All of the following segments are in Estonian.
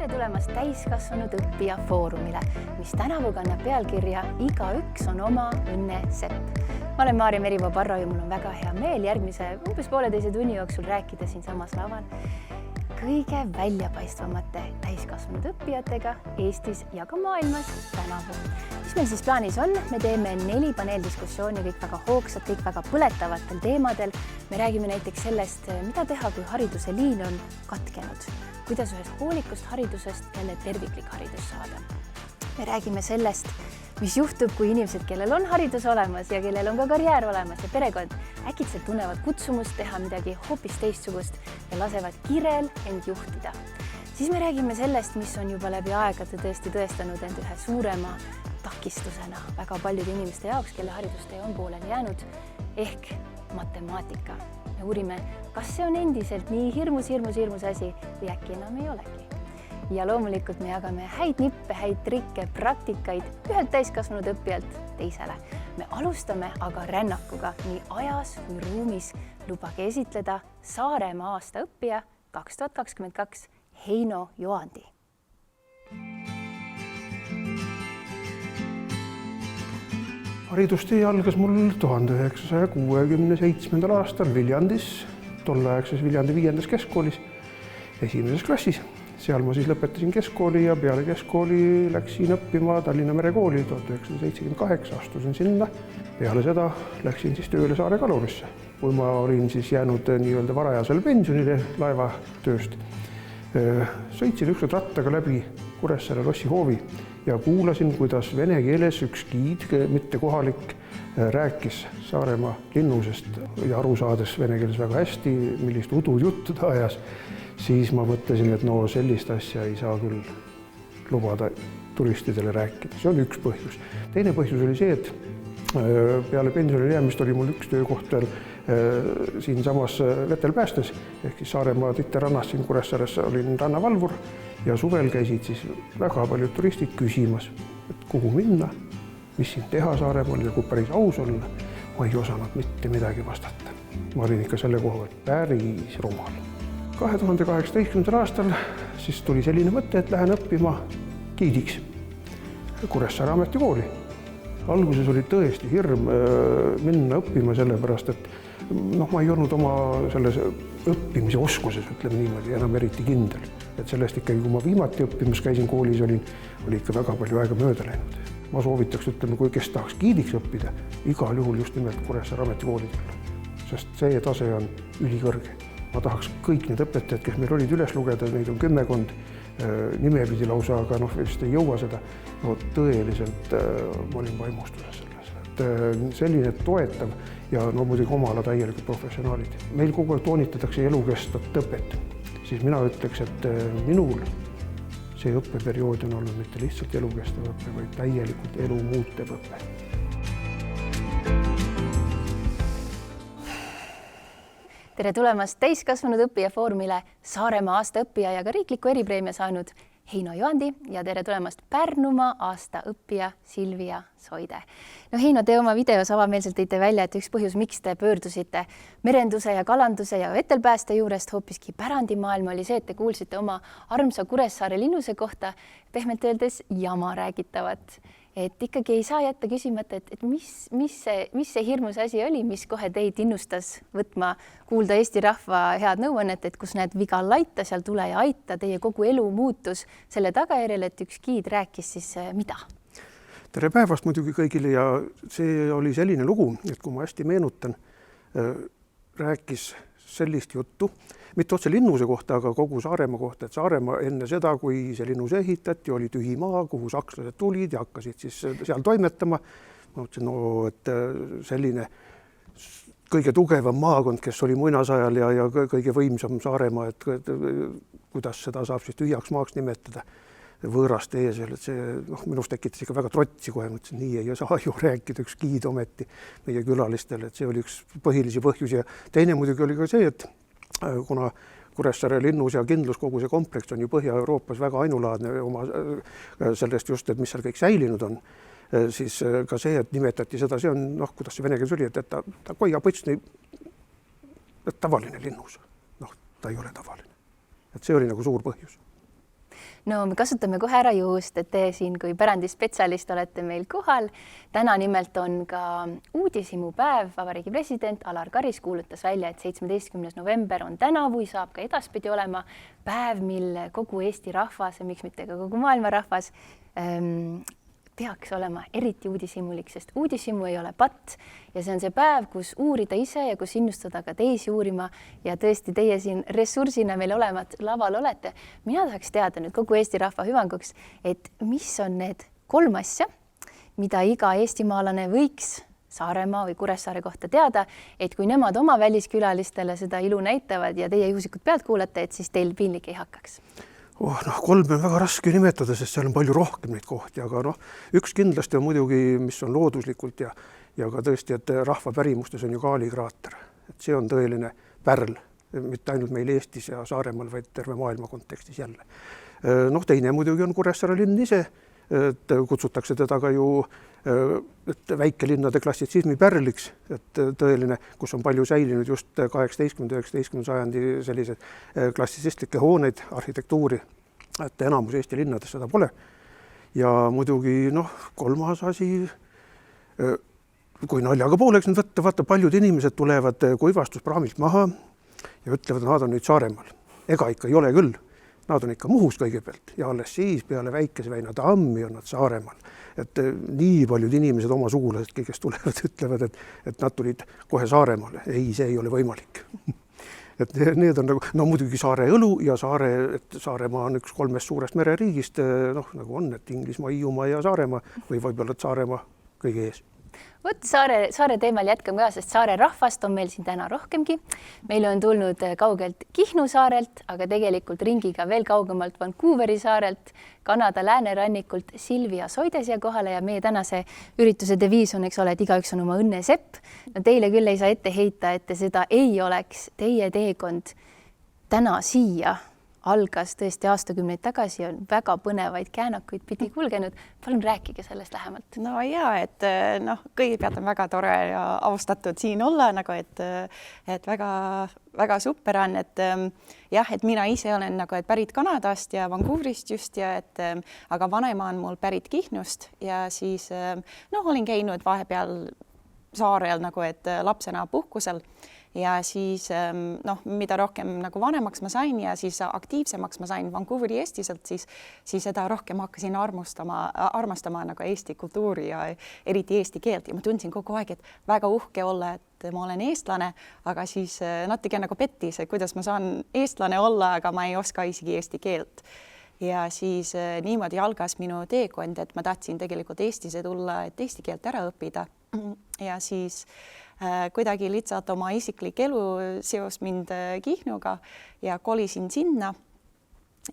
Tere tulemast täiskasvanud õppija foorumile, mis tänavu kannab pealkirja Igaüks on oma õnne sepp. Ma olen Maarja Merimaa-Parro ja mul on väga hea meel järgmise umbes pooleteise tunni jooksul rääkida siin samas laval kõige väljapaistvamate täiskasvanud õppijatega Eestis ja ka maailmas tänavu. Mis meil siis plaanis on? Me teeme 4 paneeldiskussiooni, kõik väga hoogsad, kõik väga põletavatel teemadel. Me räägime näiteks sellest, mida teha, kui hariduse liin on katkenud. Kuidas ühest hoolikust haridusest jälle terviklik haridus saada. Me räägime sellest, mis juhtub, kui inimesed, kellel on haridus olemas ja kellel on ka karjäär olemas ja perekond, äkitselt tunnevad kutsumust teha midagi hoopis teistsugust ja lasevad kirel end juhtida. Siis me räägime sellest, mis on juba läbi aegade tõesti tõestanud end ühe suurema takistusena väga paljude inimeste jaoks, kelle haridustee on pooleli jäänud, ehk matemaatika. Me uurime, kas see on endiselt nii hirmus asi või äkki enam ei olegi. Ja loomulikult me jagame häid nippe, häid trikke, praktikaid ühelt täiskasvanud õppijalt teisele. Me alustame aga rännakuga nii ajas kui ruumis. Lubage esitleda Saaremaa aasta õppija 2022 Heino Joandi. Haridustee algas mul 1967. aastal Viljandis, tolleaegses Viljandi 5. keskkoolis, 1. klassis. Seal ma siis lõpetasin keskkooli ja peale keskkooli läksin õppima Tallinna Merekooli 1978, astusin sinna. Peale seda läksin siis tööle Saare kalurisse. Kui ma olin siis jäänud nii-öelda varajasel pensionile laevatööst, sõitsin ükskord rattaga läbi Kuressaare lossi hoovi ja kuulasin, kuidas vene keeles üks giid, mitte kohalik, rääkis Saaremaa linnusest ja aru saades vene keeles väga hästi, millist udujuttu ta ajas. Siis ma mõtlesin, et no sellist asja ei saa küll lubada turistidele rääkida. See on üks põhjus. Teine põhjus oli see, et peale pensionile jäämist oli mul üks töökoht veel siin samas Vetelpäästes, ehk siis Saaremaa Titterannas siin Kuressaares olin rannavalvur ja suvel käisid siis väga paljud turistid küsimas, et kuhu minna, mis siin teha Saaremaal ja kui päris aus olla, ma ei osanud mitte midagi vastata. Ma olin ikka selle koha päris rumal. 2018. aastal siis tuli selline mõte, et lähen õppima giidiks Kuressaare ametikooli. Alguses oli tõesti hirm minna õppima sellepärast, et ma ei olnud oma selles õppimise oskuses, ütleme niimoodi, enam eriti kindel. Et sellest ikkagi, kui ma viimati õppimas käisin koolis, oli ikka väga palju aega mööda läinud. Ma soovitaks, ütleme, kui kes tahaks giidiks õppida, igal juhul just nimelt Kuressaare ametikooli tulla, sest see tase on ülikõrge. Ma tahaks kõik need õpetajad, kes meil olid üles lugeda, neid on 10 nimepidi lausa, aga vist ei jõua seda. Tõeliselt ma olin vaimustuses selles. Selline toetav ja muidugi omala täielikult professionaalid. Meil kogu aeg toonitatakse elukestvat õpet. Siis mina ütleks, et minul see õppeperiood on olnud mitte lihtsalt elukestav õpe, vaid täielikult elu muutev õpe. Tere tulemast täiskasvanud õppija foorumile Saaremaa aasta õppija ja ka riikliku eripreemia saanud Heino Joandi ja tere tulemast Pärnumaa aasta õppija Silvia Soide. Heino, te oma videos avameelselt tõite välja, et üks põhjus, miks te pöördusite merenduse ja kalanduse ja vetelpääste juurest hoopiski pärandimaailma oli see, et te kuulsite oma armsa Kuressaare linnuse kohta pehmelt öeldes jama räägitavat. Et ikkagi ei saa jätta küsimata, et mis see hirmus asi oli, mis kohe teid innustas võtma kuulda Eesti rahva head nõuannet, et kus näed viga laita, seal tule ja aita, teie kogu elu muutus selle tagajärjel, et üks giid rääkis siis mida? Tere päevast muidugi kõigile ja see oli selline lugu, et kui ma hästi meenutan, rääkis sellist juttu, mitte otse linnuse kohta, aga kogu Saaremaa kohta, et Saaremaa enne seda, kui see linnus ehitati, oli tühi maa, kuhu sakslased tulid ja hakkasid siis seal toimetama. Ma mõtlesin, et selline kõige tugevam maakond, kes oli muinasajal ja kõige võimsam Saaremaa, et kuidas seda saab siis tühjaks maaks nimetada võõraste ees, et see minust tekitas ikka väga trotsi kohe, mõtlesin, nii ei saa ju rääkida üks giid ometi meie külalistele, et see oli üks põhilisi põhjusi ja teine muidugi oli ka see, et kuna Kuressaare linnus ja kindlus kogu see kompleks on ju Põhja-Euroopas väga ainulaadne oma sellest just, et mis seal kõik säilinud on, siis ka see, et nimetati seda, see on, kuidas see vene keeles oli, et ta koiga põtsni tavaline linnus. Ta ei ole tavaline. Et see oli nagu suur põhjus. No me kasutame kohe ära juhust, et te siin kui pärandispetsialist olete meil kohal. Täna nimelt on ka uudishimupäev. Vabariigi president Alar Karis kuulutas välja, et 17. november on tänavu ja saab ka edaspidi olema päev, mil kogu Eesti rahvas ja miks mitte ka kogu maailma rahvas peaks olema eriti uudishimulik, sest uudishimu ei ole patt ja see on see päev, kus uurida ise ja kus innustada ka teisi uurima ja tõesti teie siin ressursina meil olevat laval olete. Mina tahaks teada nüüd kogu Eesti rahva hüvanguks, et mis on need 3 asja, mida iga eestimaalane võiks Saaremaa või Kuressaare kohta teada, et kui nemad oma väliskülalistele seda ilu näitavad ja teie juhuslikult pealt kuulate, et siis teil piinlik ei hakkaks. 3 on väga raske nimetada, sest seal on palju rohkem neid kohti, aga üks kindlasti on muidugi, mis on looduslikult ja ka tõesti, et rahva pärimustes on ju Kaali kraater. Et see on tõeline pärl, mitte ainult meil Eestis ja Saaremaal, vaid terve maailma kontekstis jälle. Teine muidugi on Kuressaare linn ise, et kutsutakse teda ka ju väikelinnade klassitsismi pärliks, et tõeline, kus on palju säilinud just 18-19 sajandi sellised klassitsistlikke hooneid, arhitektuuri, et enamus Eesti linnades seda pole. Ja muidugi 3. asi, kui naljaga pooleks nüüd võtta, vaata paljud inimesed tulevad kuivastuspraamilt maha ja ütlevad, nad on nüüd Saaremaal. Ega ikka ei ole küll. Nad on ikka Muhus kõigepealt ja alles siis peale Väikese väina tammi on nad Saaremaal. Et nii paljud inimesed oma sugulased, kes tulevad, ütlevad, et nad tulid kohe Saaremaale. Ei, see ei ole võimalik. Et need on muidugi Saare õlu ja Saaremaa on üks 3 suurest mereriigist, nagu on, et Inglismaa, Hiiumaa ja Saaremaa või võib-olla Saaremaa kõige ees. Vot saare teemal jätkame ka, sest saare rahvast on meil siin täna rohkemgi. Meil on tulnud kaugelt Kihnu saarelt, aga tegelikult ringiga veel kaugemalt Vancouveri saarelt, Kanada läänerannikult Silvia Soidesia kohale ja meie tänase ürituse deviis on, eks ole, et igaüks on oma õnne sepp. No teile küll ei saa ette heita, et seda ei oleks. Teie teekond täna siia algas tõesti aastakümneid tagasi, on väga põnevaid käänakuid pidi kulgenud. Palun rääkige sellest lähemalt. No ja, et kõigepealt on väga tore ja austatud siin olla, et väga super on, et jah, et mina ise olen pärit Kanadast ja Vancouverist just aga vanema on mul pärit Kihnust ja siis olin käinud vahepeal saarel et lapsena puhkusel. Ja siis mida rohkem vanemaks ma sain ja siis aktiivsemaks ma sain Vancouveri Eestiselt, siis seda rohkem hakkasin armastama Eesti kultuuri ja eriti eesti keelt. Ja ma tundsin kogu aeg, et väga uhke olla, et ma olen eestlane, aga siis natuke pettis, et kuidas ma saan eestlane olla, aga ma ei oska isegi eesti keelt. Ja siis niimoodi algas minu teekond, et ma tahtsin tegelikult Eestisse tulla, et eesti keelt ära õppida. Ja siis kuidagi lihtsalt oma isiklik elu seos mind Kihnuga ja kolisin sinna.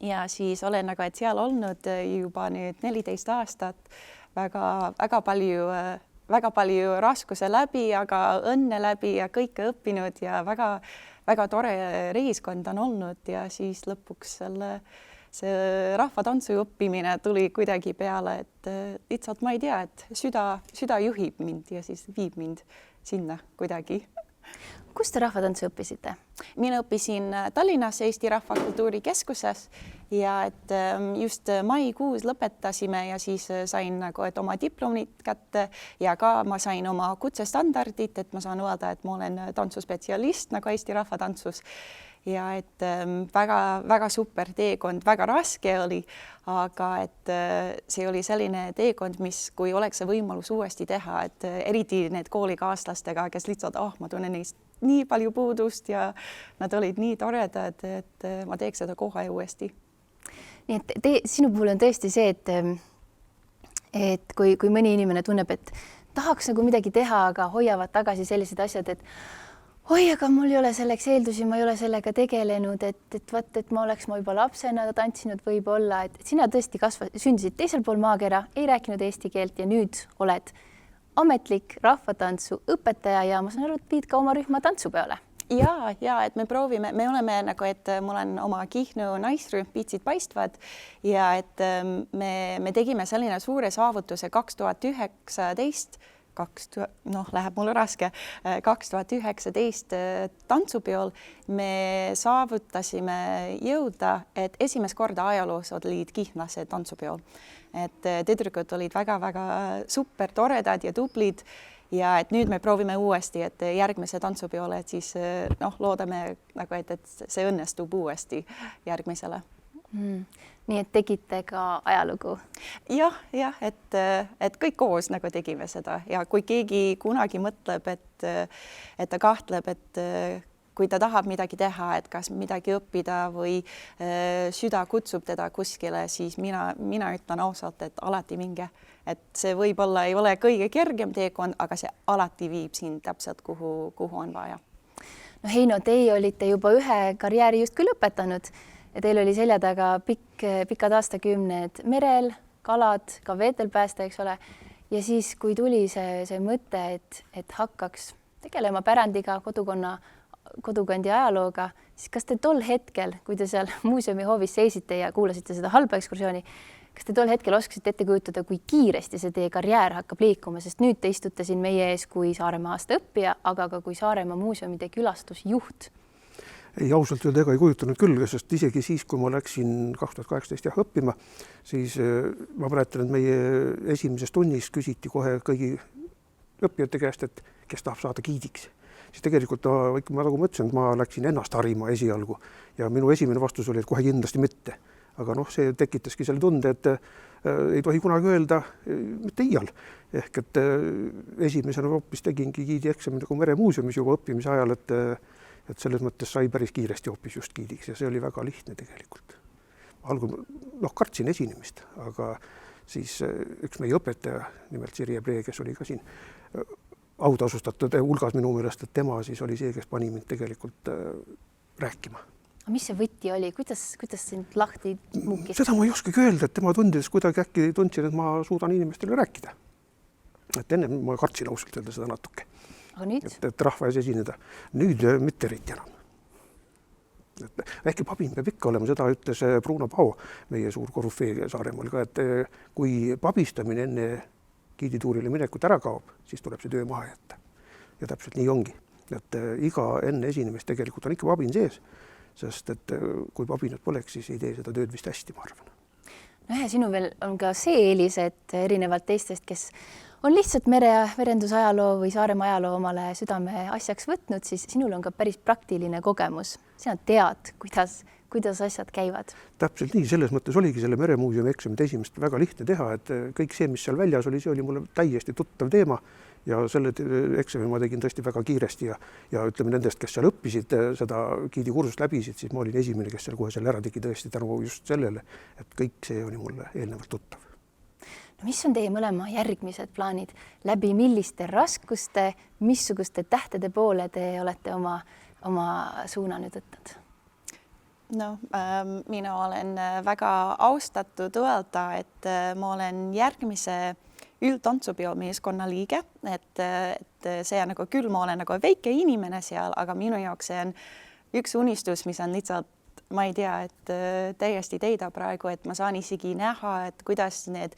Ja siis olen et seal olnud juba nüüd 14 aastat, väga palju raskuse läbi, aga õnne läbi ja kõike õppinud ja väga tore reiskond on olnud ja siis lõpuks see rahvatantsu õppimine tuli kuidagi peale, et lihtsalt ma ei tea, et süda juhib mind ja siis viib mind sinna kuidagi. Kus te rahvatantsu õppisite? Mina õppisin Tallinnas Eesti Rahvakultuurikeskuses ja et just maikuus lõpetasime ja siis sain et oma diplomit kätte ja ka ma sain oma kutsestandardit, et ma saan öelda, et ma olen tantsuspetsialist Eesti rahvatantsus. Ja et väga super teekond, väga raske oli, aga et see oli selline teekond, mis kui oleks see võimalus uuesti teha, et eriti need koolikaaslastega, kes lihtsalt, ma tunnen neist nii palju puudust ja nad olid nii toredad, et ma teeks seda kohe uuesti. Nii et sinu puhul on tõesti see, et kui mõni inimene tunneb, et tahaks midagi teha, aga hoiavad tagasi sellised asjad, et oi, aga mul ei ole selleks eeldusi, ma ei ole sellega tegelenud, et ma oleks juba lapsena tantsinud võib-olla, et sina tõesti sündisid teisel pool maakera, ei rääkinud eesti keelt ja nüüd oled ametlik rahvatantsu õpetaja ja ma saan aru, et viid ka oma rühma tantsupeole. Ja, et me proovime, me oleme et mul on oma Kihnu naisrühm Piitsid paistvad ja et me tegime selline suure saavutuse 2019 läheb mulle raske, 2019 tantsupeol me saavutasime jõuda, et esimest korda ajaloos olid Kihnlase tantsupeol. Et tüdrukud olid väga-väga super toredad ja tublid ja et nüüd me proovime uuesti, et järgmise tantsupeole, et siis loodame, nagu, et see õnnestub uuesti järgmisele. Nii et tegite ka ajalugu? Jah, et kõik koos nagu tegime seda ja kui keegi kunagi mõtleb, et ta kahtleb, et kui ta tahab midagi teha, et kas midagi õppida või süda kutsub teda kuskile, siis mina ütlen ausalt, et alati minge. Et see võib-olla ei ole kõige kergem teekond, aga see alati viib sind täpselt, kuhu on vaja. No Heino, teie olite juba ühe karjääri justkui lõpetanud ja teil oli selja taga pikad aastakümned merel, kalad, ka veetel päästa, eks ole. Ja siis, kui tuli see mõte, et hakkaks tegelema pärandiga, kodukandi ajalooga, siis kas te tol hetkel, kui te seal muuseumi hoovis seisite ja kuulasite seda halba ekskursiooni, kas te tol hetkel oskasite ette kujutada, kui kiiresti see teie karjäär hakkab liikuma, sest nüüd te istute siin meie ees kui Saaremaa aasta õppija, aga ka kui Saaremaa muuseumide külastusjuht? Ei, ausalt öelda ega ei kujutanud küll, sest isegi siis, kui ma läksin 2018 õppima, siis ma mäletan, et meie esimeses tunnis küsiti kohe kõigi õppijate käest, et kes tahab saada giidiks. Siis tegelikult ma nagu mõtlesin, et ma läksin ennast harima esialgu ja minu esimene vastus oli, et kohe kindlasti mitte. Aga see tekitaski selle tunde, et ei tohi kunagi öelda mitte iial. Ehk et esimesena hoopis tegingi giidi eksami nagu meremuuseumis juba õppimise ajal, et selles mõttes sai päris kiiresti hoopis just giidiks ja see oli väga lihtne tegelikult. Algul kartsin esinemist, aga siis üks meie õpetaja, nimelt Sirje Pree, kes oli ka siin autasustatud hulgas minu meelest, et tema siis oli see, kes pani mind tegelikult rääkima. Mis see võti oli? Kuidas sind lahti muukis? Seda ma ei oskagi öelda, et tema tundides kuidagi äkki tundsin, et ma suudan inimestele rääkida. Et enne ma kartsin ausalt öelda seda natuke. Aga nüüd? Et rahva ees esineda. Nüüd mitte eriti enam. Äkki pabin peab ikka olema, seda ütles Bruno Pao, meie suur korüfee Saaremaal ka, et kui pabistamine enne giidituurile minekut ära kaob, siis tuleb see töö maha jätta. Ja täpselt nii ongi. Et iga enne esinemist tegelikult on ikka pabin sees, sest et kui pabinat poleks, siis ei tee seda tööd vist hästi, ma arvan. No sinu veel on ka see eelis, et erinevalt teistest, kes on lihtsalt merendusajaloo või Saaremaa ajaloo omale südame asjaks võtnud, siis sinul on ka päris praktiline kogemus. Sina tead, kuidas asjad käivad. Täpselt nii, selles mõttes oligi selle meremuuseumi eksamit esimest väga lihtne teha, et kõik see, mis seal väljas oli, see oli mulle täiesti tuttav teema ja selle eksami ma tegin tõesti väga kiiresti ja ütleme nendest, kes seal õppisid, seda giidikursust läbisid, siis ma olin esimene, kes seal kohe selle ära tegi tõesti tänu just sellele, et kõik see oli mulle eelnevalt tuttav. No mis on teie mõlema järgmised plaanid? Läbi milliste raskuste, missuguste tähtede poole te olete oma suuna nüüd võtnud? Mina olen väga austatud öelda, et ma olen järgmise üldtantsupeo meeskonna liige, et see on nagu küll, ma olen nagu väike inimene seal, aga minu jaoks see on üks unistus, mis on lihtsalt, ma ei tea, et täiesti teida praegu, et ma saan isegi näha, et kuidas need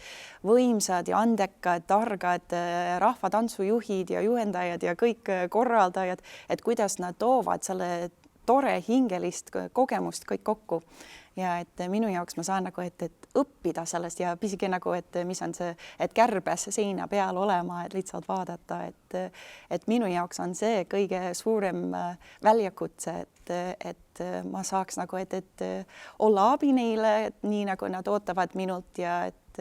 võimsad ja andekad, targad rahvatantsujuhid ja juhendajad ja kõik korraldajad, et kuidas nad toovad selle tore hingelist kogemust kõik kokku. Ja et minu jaoks ma saan nagu, et õppida sellest ja pisigi nagu, et mis on see, et kärbes seina peal olema, et lihtsalt vaadata, et minu jaoks on see kõige suurem väljakutse, et ma saaks nagu, et olla abi neile, nii nagu nad ootavad minult ja et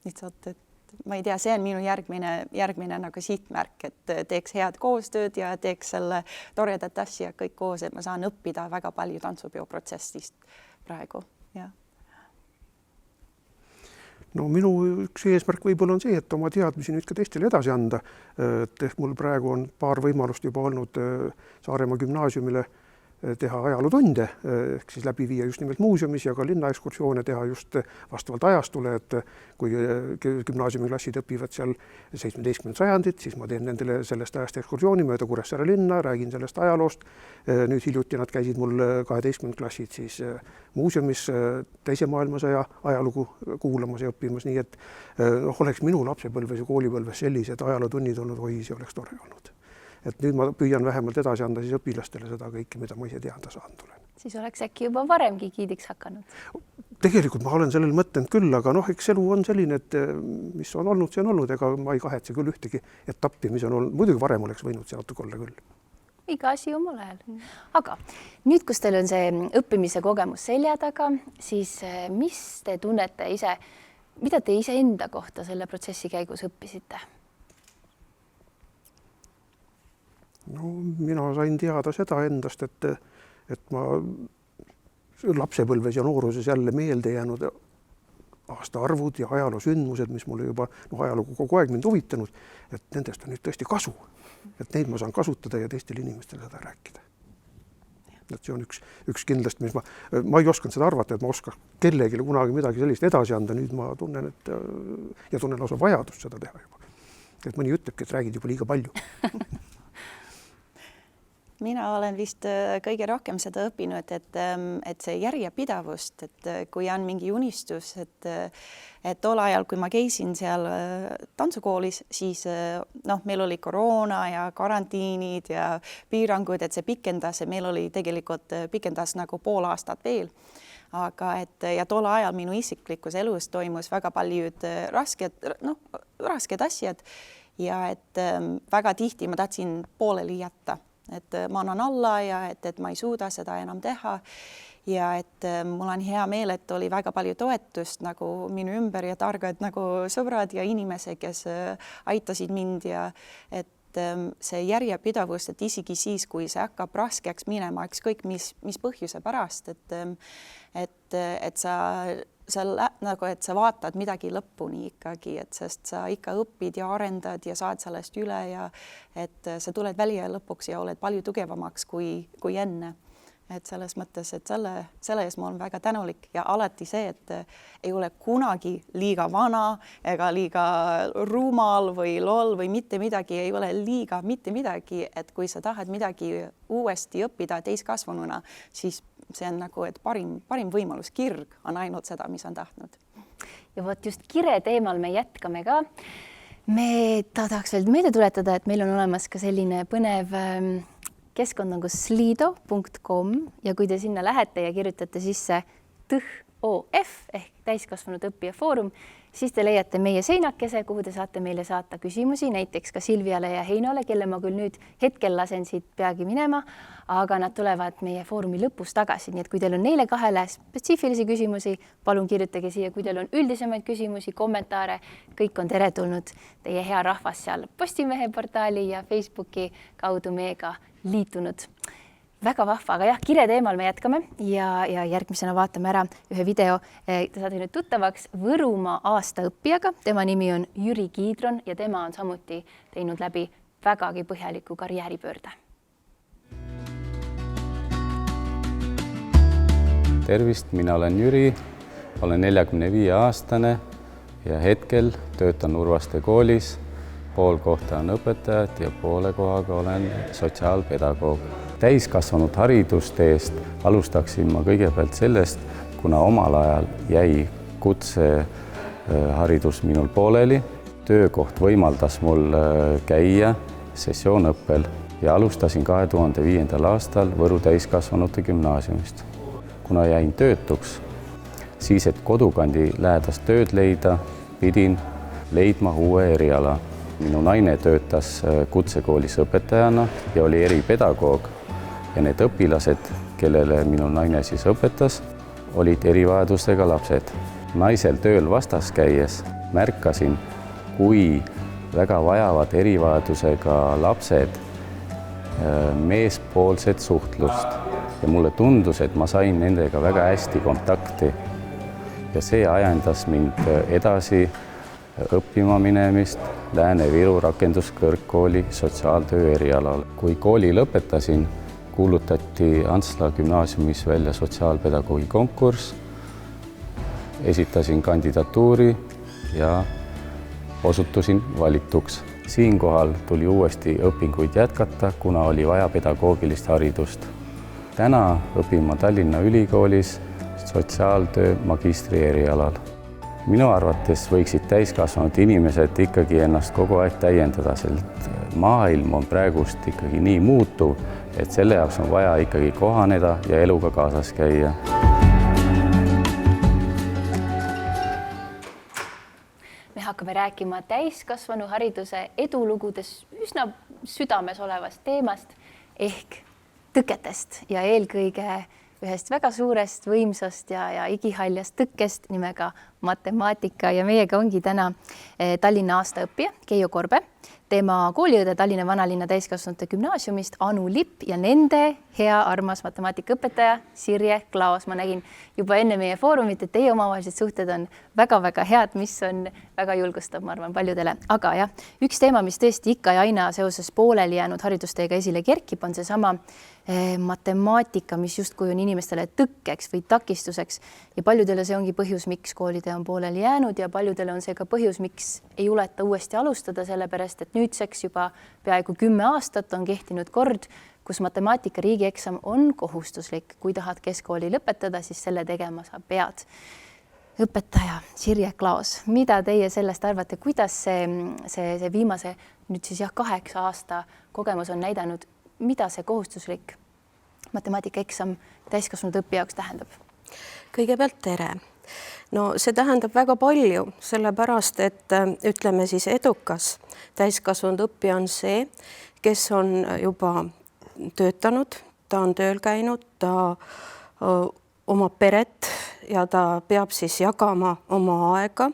lihtsalt, et ma ei tea, see on minu järgmine nagu sihtmärk, et teeks head koostööd ja teeks selle toredat asja kõik koos, et ma saan õppida väga palju tantsupeo protsessist praegu, jah. No minu üks eesmärk võib-olla on see, et oma teadmisi nüüd ka teistele edasi anda. Et mul praegu on paar võimalust juba olnud Saaremaa gümnaasiumile teha ajalootunde, ehk siis läbi viia just nimelt muuseumis ja ka linnaekskursioone teha just vastavalt ajastule, et kui gümnaasiumiklassid õpivad seal 17. sajandit, siis ma teen nendele sellest ajast ekskursiooni mööda Kuressaare linna, räägin sellest ajaloost. Nüüd hiljuti nad käisid mul 12. klassid siis muuseumis teise maailmasõja ajalugu kuulamas ja õppimas, nii et oleks minu lapsepõlves ja koolipõlves sellised ajalootunnid olnud, oi, see oleks tore olnud. Et nüüd ma püüan vähemalt edasi anda siis õpilastele seda kõike, mida ma ise teada saanud olen. Siis oleks äkki juba varemgi giidiks hakanud? Tegelikult ma olen sellel mõtlenud küll, aga eks elu on selline, et mis on olnud, see on olnud, ega ma ei kahetse küll ühtegi etappi, mis on olnud. Muidugi varem oleks võinud see natuke olla küll. Iga asi omal ajal. Aga nüüd, kus teil on see õppimise kogemus selja taga, siis mis te tunnete ise, mida te ise enda kohta selle protsessi käigus õppisite? No, mina sain teada seda endast, et ma lapsepõlves ja nooruses jälle meelde jäänud aastaarvud ja ajaloosündmused, mis mulle juba ajalugu kogu aeg mind huvitanud, et nendest on nüüd tõesti kasu. Et neid ma saan kasutada ja teistele inimestele seda rääkida. Et see on üks kindlasti, mis ma ei osanud seda arvata, et ma oskaks kellelegi kunagi midagi sellist edasi anda. Nüüd ma tunnen, ja tunnen lausa vajadust seda teha juba. Et mõni ütlebki, et räägid juba liiga palju. Mina olen vist kõige rohkem seda õppinud, et see järjepidavust, et kui on mingi unistus, et tol ajal, kui ma käisin seal tantsukoolis, siis meil oli koroona ja karantiinid ja piirangud, et see pikendas, meil oli tegelikult pikendas nagu pool aastat veel. Aga ja tol ajal minu isiklikus elus toimus väga paljud rasked asjad ja et väga tihti ma tahtsin pooleli jätta. Et ma annan alla ja et ma ei suuda seda enam teha ja et mul on hea meel, et oli väga palju toetust nagu minu ümber ja targad nagu sõbrad ja inimesed, kes aitasid mind ja et see järjepidavus, et isegi siis, kui see hakkab raskeks minema, ükskõik mis põhjuse pärast, et sa vaatad midagi lõpuni ikkagi, et sest sa ikka õpid ja arendad ja saad sellest üle ja et sa tuled välja lõpuks ja oled palju tugevamaks kui enne. Et selles mõttes, et selle ees ma olen väga tänulik ja alati see, et ei ole kunagi liiga vana ega liiga rumal või loll või mitte midagi, ei ole liiga mitte midagi, et kui sa tahad midagi uuesti õppida täiskasvanuna, siis see on nagu, et parim võimalus, kirg on ainult seda, mis on tahtnud. Ja võt just kire teemal me jätkame ka. Me tahaks veel meelde tuletada, et meil on olemas ka selline põnev keskkond nagu slido.com ja kui te sinna lähete ja kirjutate sisse THOF ehk täiskasvanud õppija foorum, siis te leiate meie seinakese, kuhu te saate meile saata küsimusi, näiteks ka Silviale ja Heinole, kelle ma küll nüüd hetkel lasen siit peagi minema, aga nad tulevad meie foorumi lõpus tagasi. Nii et kui teil on neile kahele spetsiifilisi küsimusi, palun kirjutage siia, kui teil on üldisemaid küsimusi, kommentaare, kõik on teretulnud. Teie hea rahvas seal Postimehe portaali ja Facebooki kaudu meiega liitunud. Väga vahva, aga jah, kire teemal me jätkame ja järgmisena vaatame ära ühe video. Te saate nüüd tuttavaks Võrumaa aastaõppijaga. Tema nimi on Jüri Kiidron ja tema on samuti teinud läbi vägagi põhjaliku karjääripöörde. Tervist, mina olen Jüri, olen 45-aastane ja hetkel töötan Urvaste koolis. Pool kohta on õpetajad ja poole kohaga olen sotsiaalpedagoog. Täiskasvanud hariduste eest alustaksin ma kõigepealt sellest, kuna omal ajal jäi kutseharidus minul pooleli. Töökoht võimaldas mul käia sessioonõppel ja alustasin 2005. aastal Võru täiskasvanute gümnaasiumist. Kuna jäin töötuks, siis et kodukandi lähedast tööd leida, pidin leidma uue eriala. Minu naine töötas kutsekoolis õpetajana ja oli eripedagoog ja need õpilased, kellele minu naine siis õpetas, olid erivajadustega lapsed. Naisel tööl vastas käies märkasin, kui väga vajavad erivajadusega lapsed meespoolset suhtlust ja mulle tundus, et ma sain nendega väga hästi kontakti ja see ajendas mind edasi õppima minemist Lääne-Viru rakenduskõrgkooli sotsiaaltöö erialal. Kui kooli lõpetasin, kuulutati Antsla gümnaasiumis välja sotsiaalpedagoogi konkurss, esitasin kandidatuuri ja osutusin valituks. Siinkohal tuli uuesti õpinguid jätkata, kuna oli vaja pedagoogilist haridust. Täna õpin ma Tallinna Ülikoolis sotsiaaltöö magistri erialal. Minu arvates võiksid täiskasvanud inimesed ikkagi ennast kogu aeg täiendada, sest maailm on praegust ikkagi nii muutuv, et selle jaoks on vaja ikkagi kohaneda ja eluga kaasas käia. Me hakkame rääkima täiskasvanu hariduse edulugudes üsna südames olevast teemast ehk tõketest ja eelkõige ühest väga suurest, võimsast ja igihaljast tõkkest nimega matemaatika ja meiega ongi täna Tallinna aastaõppija Keijo Korbe, tema kooliõde Tallinna Vanalinna täiskasvanute gümnaasiumist Anu Lipp ja nende hea armas matemaatikaõpetaja Sirje Klaos. Ma nägin juba enne meie foorumit, et teie omavahelised suhted on väga-väga head, mis on väga julgustav, ma arvan, paljudele. Aga jah, üks teema, mis tõesti ikka ja aina seoses pooleli jäänud haridusteega esile kerkib, on seesama matemaatika, mis justkui on inimestele tõkkeks või takistuseks ja paljudele see ongi põhjus, miks koolide on pooleli jäänud ja paljudele on see ka põhjus, miks ei juleta uuesti alustada, sellepärast et nüüdseks juba peaaegu 10 aastat on kehtinud kord, kus matemaatika riigieksam on kohustuslik. Kui tahad keskkooli lõpetada, siis selle tegema sa pead. Õpetaja Sirje Klaos, mida teie sellest arvate, kuidas see viimase nüüd siis 8 aasta kogemus on näidanud, mida see kohustuslik matemaatikaeksam täiskasvanud õppija jaoks tähendab? Kõigepealt tere. No see tähendab väga palju, sellepärast, et ütleme siis edukas täiskasvanud õppija on see, kes on juba töötanud, ta on tööl käinud, ta omab peret ja ta peab siis jagama oma aega.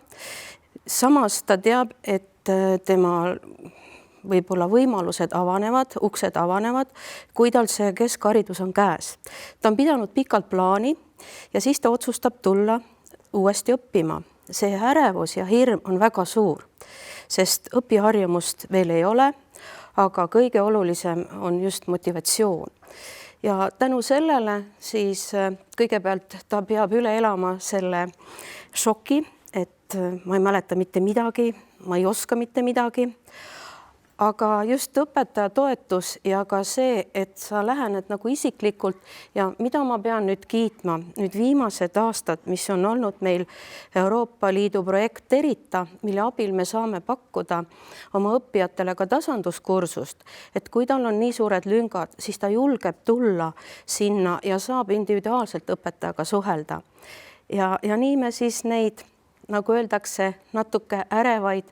Samas ta teab, et tema võib-olla võimalused avanevad, uksed avanevad, kui tal see keskharidus on käes. Ta on pidanud pikalt plaani ja siis ta otsustab tulla uuesti õppima. See ärevus ja hirm on väga suur, sest õpiharjumust veel ei ole, aga kõige olulisem on just motivatsioon. Ja tänu sellele siis kõigepealt ta peab üle elama selle šoki, et ma ei mäleta mitte midagi, ma ei oska mitte midagi. Aga just õpetaja toetus ja ka see, et sa lähened nagu isiklikult ja mida ma pean nüüd kiitma, nüüd viimased aastad, mis on olnud meil Euroopa Liidu projekt Terita, mille abil me saame pakkuda oma õppijatele ka tasanduskursust, et kui tal on nii suured lüngad, siis ta julgeb tulla sinna ja saab individuaalselt õpetajaga suhelda. Ja nii me siis neid, nagu öeldakse, natuke ärevaid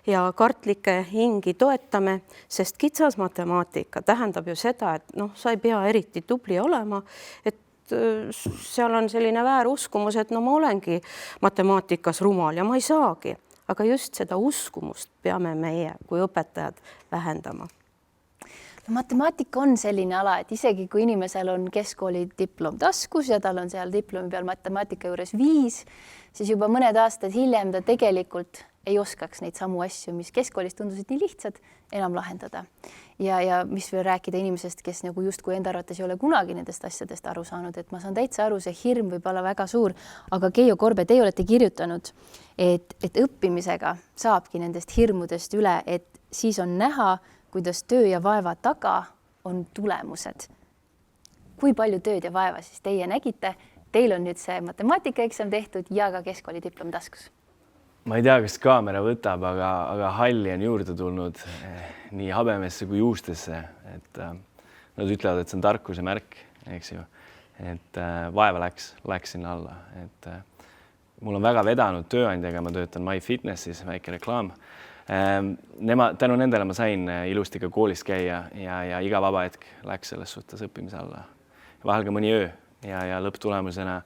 ja kartlikke hingi toetame, sest kitsas matemaatika tähendab ju seda, et sa ei pea eriti tubli olema, et seal on selline vääruskumus, et ma olengi matemaatikas rumal ja ma ei saagi, aga just seda uskumust peame meie kui õpetajad vähendama. Matemaatika on selline ala, et isegi kui inimesel on keskkooli diplom taskus ja tal on seal diplomi peal matemaatika juures 5, siis juba mõned aastad hiljem ta tegelikult ei oskaks neid samu asju, mis keskkoolis tundusid nii lihtsad, enam lahendada. Ja mis veel rääkida inimesest, kes nagu justkui enda arvates ei ole kunagi nendest asjadest aru saanud, et ma saan täitsa aru, see hirm võib olla väga suur, aga Keijo Korbe, teie olete kirjutanud, et õppimisega saabki nendest hirmudest üle, et siis on näha, kuidas töö ja vaeva taga on tulemused. Kui palju tööd ja vaeva siis teie nägite? Teil on nüüd see matemaatikaeksam tehtud ja ka keskkooli diplom taskus. Ma ei tea, kas kaamera võtab, aga halli on juurde tulnud nii habemesse kui juustesse. Et nad ütlevad, et see on tarkuse märk, eks ju. Et vaeva läks sinna alla. Et mul on väga vedanud tööandjaga, ma töötan MyFitnessis, väike reklaam. Tänu nendele ma sain ilusti ka koolis käia ja iga vaba hetk läks selles suhtes õppimise alla. Vahel ka mõni öö ja lõpptulemusena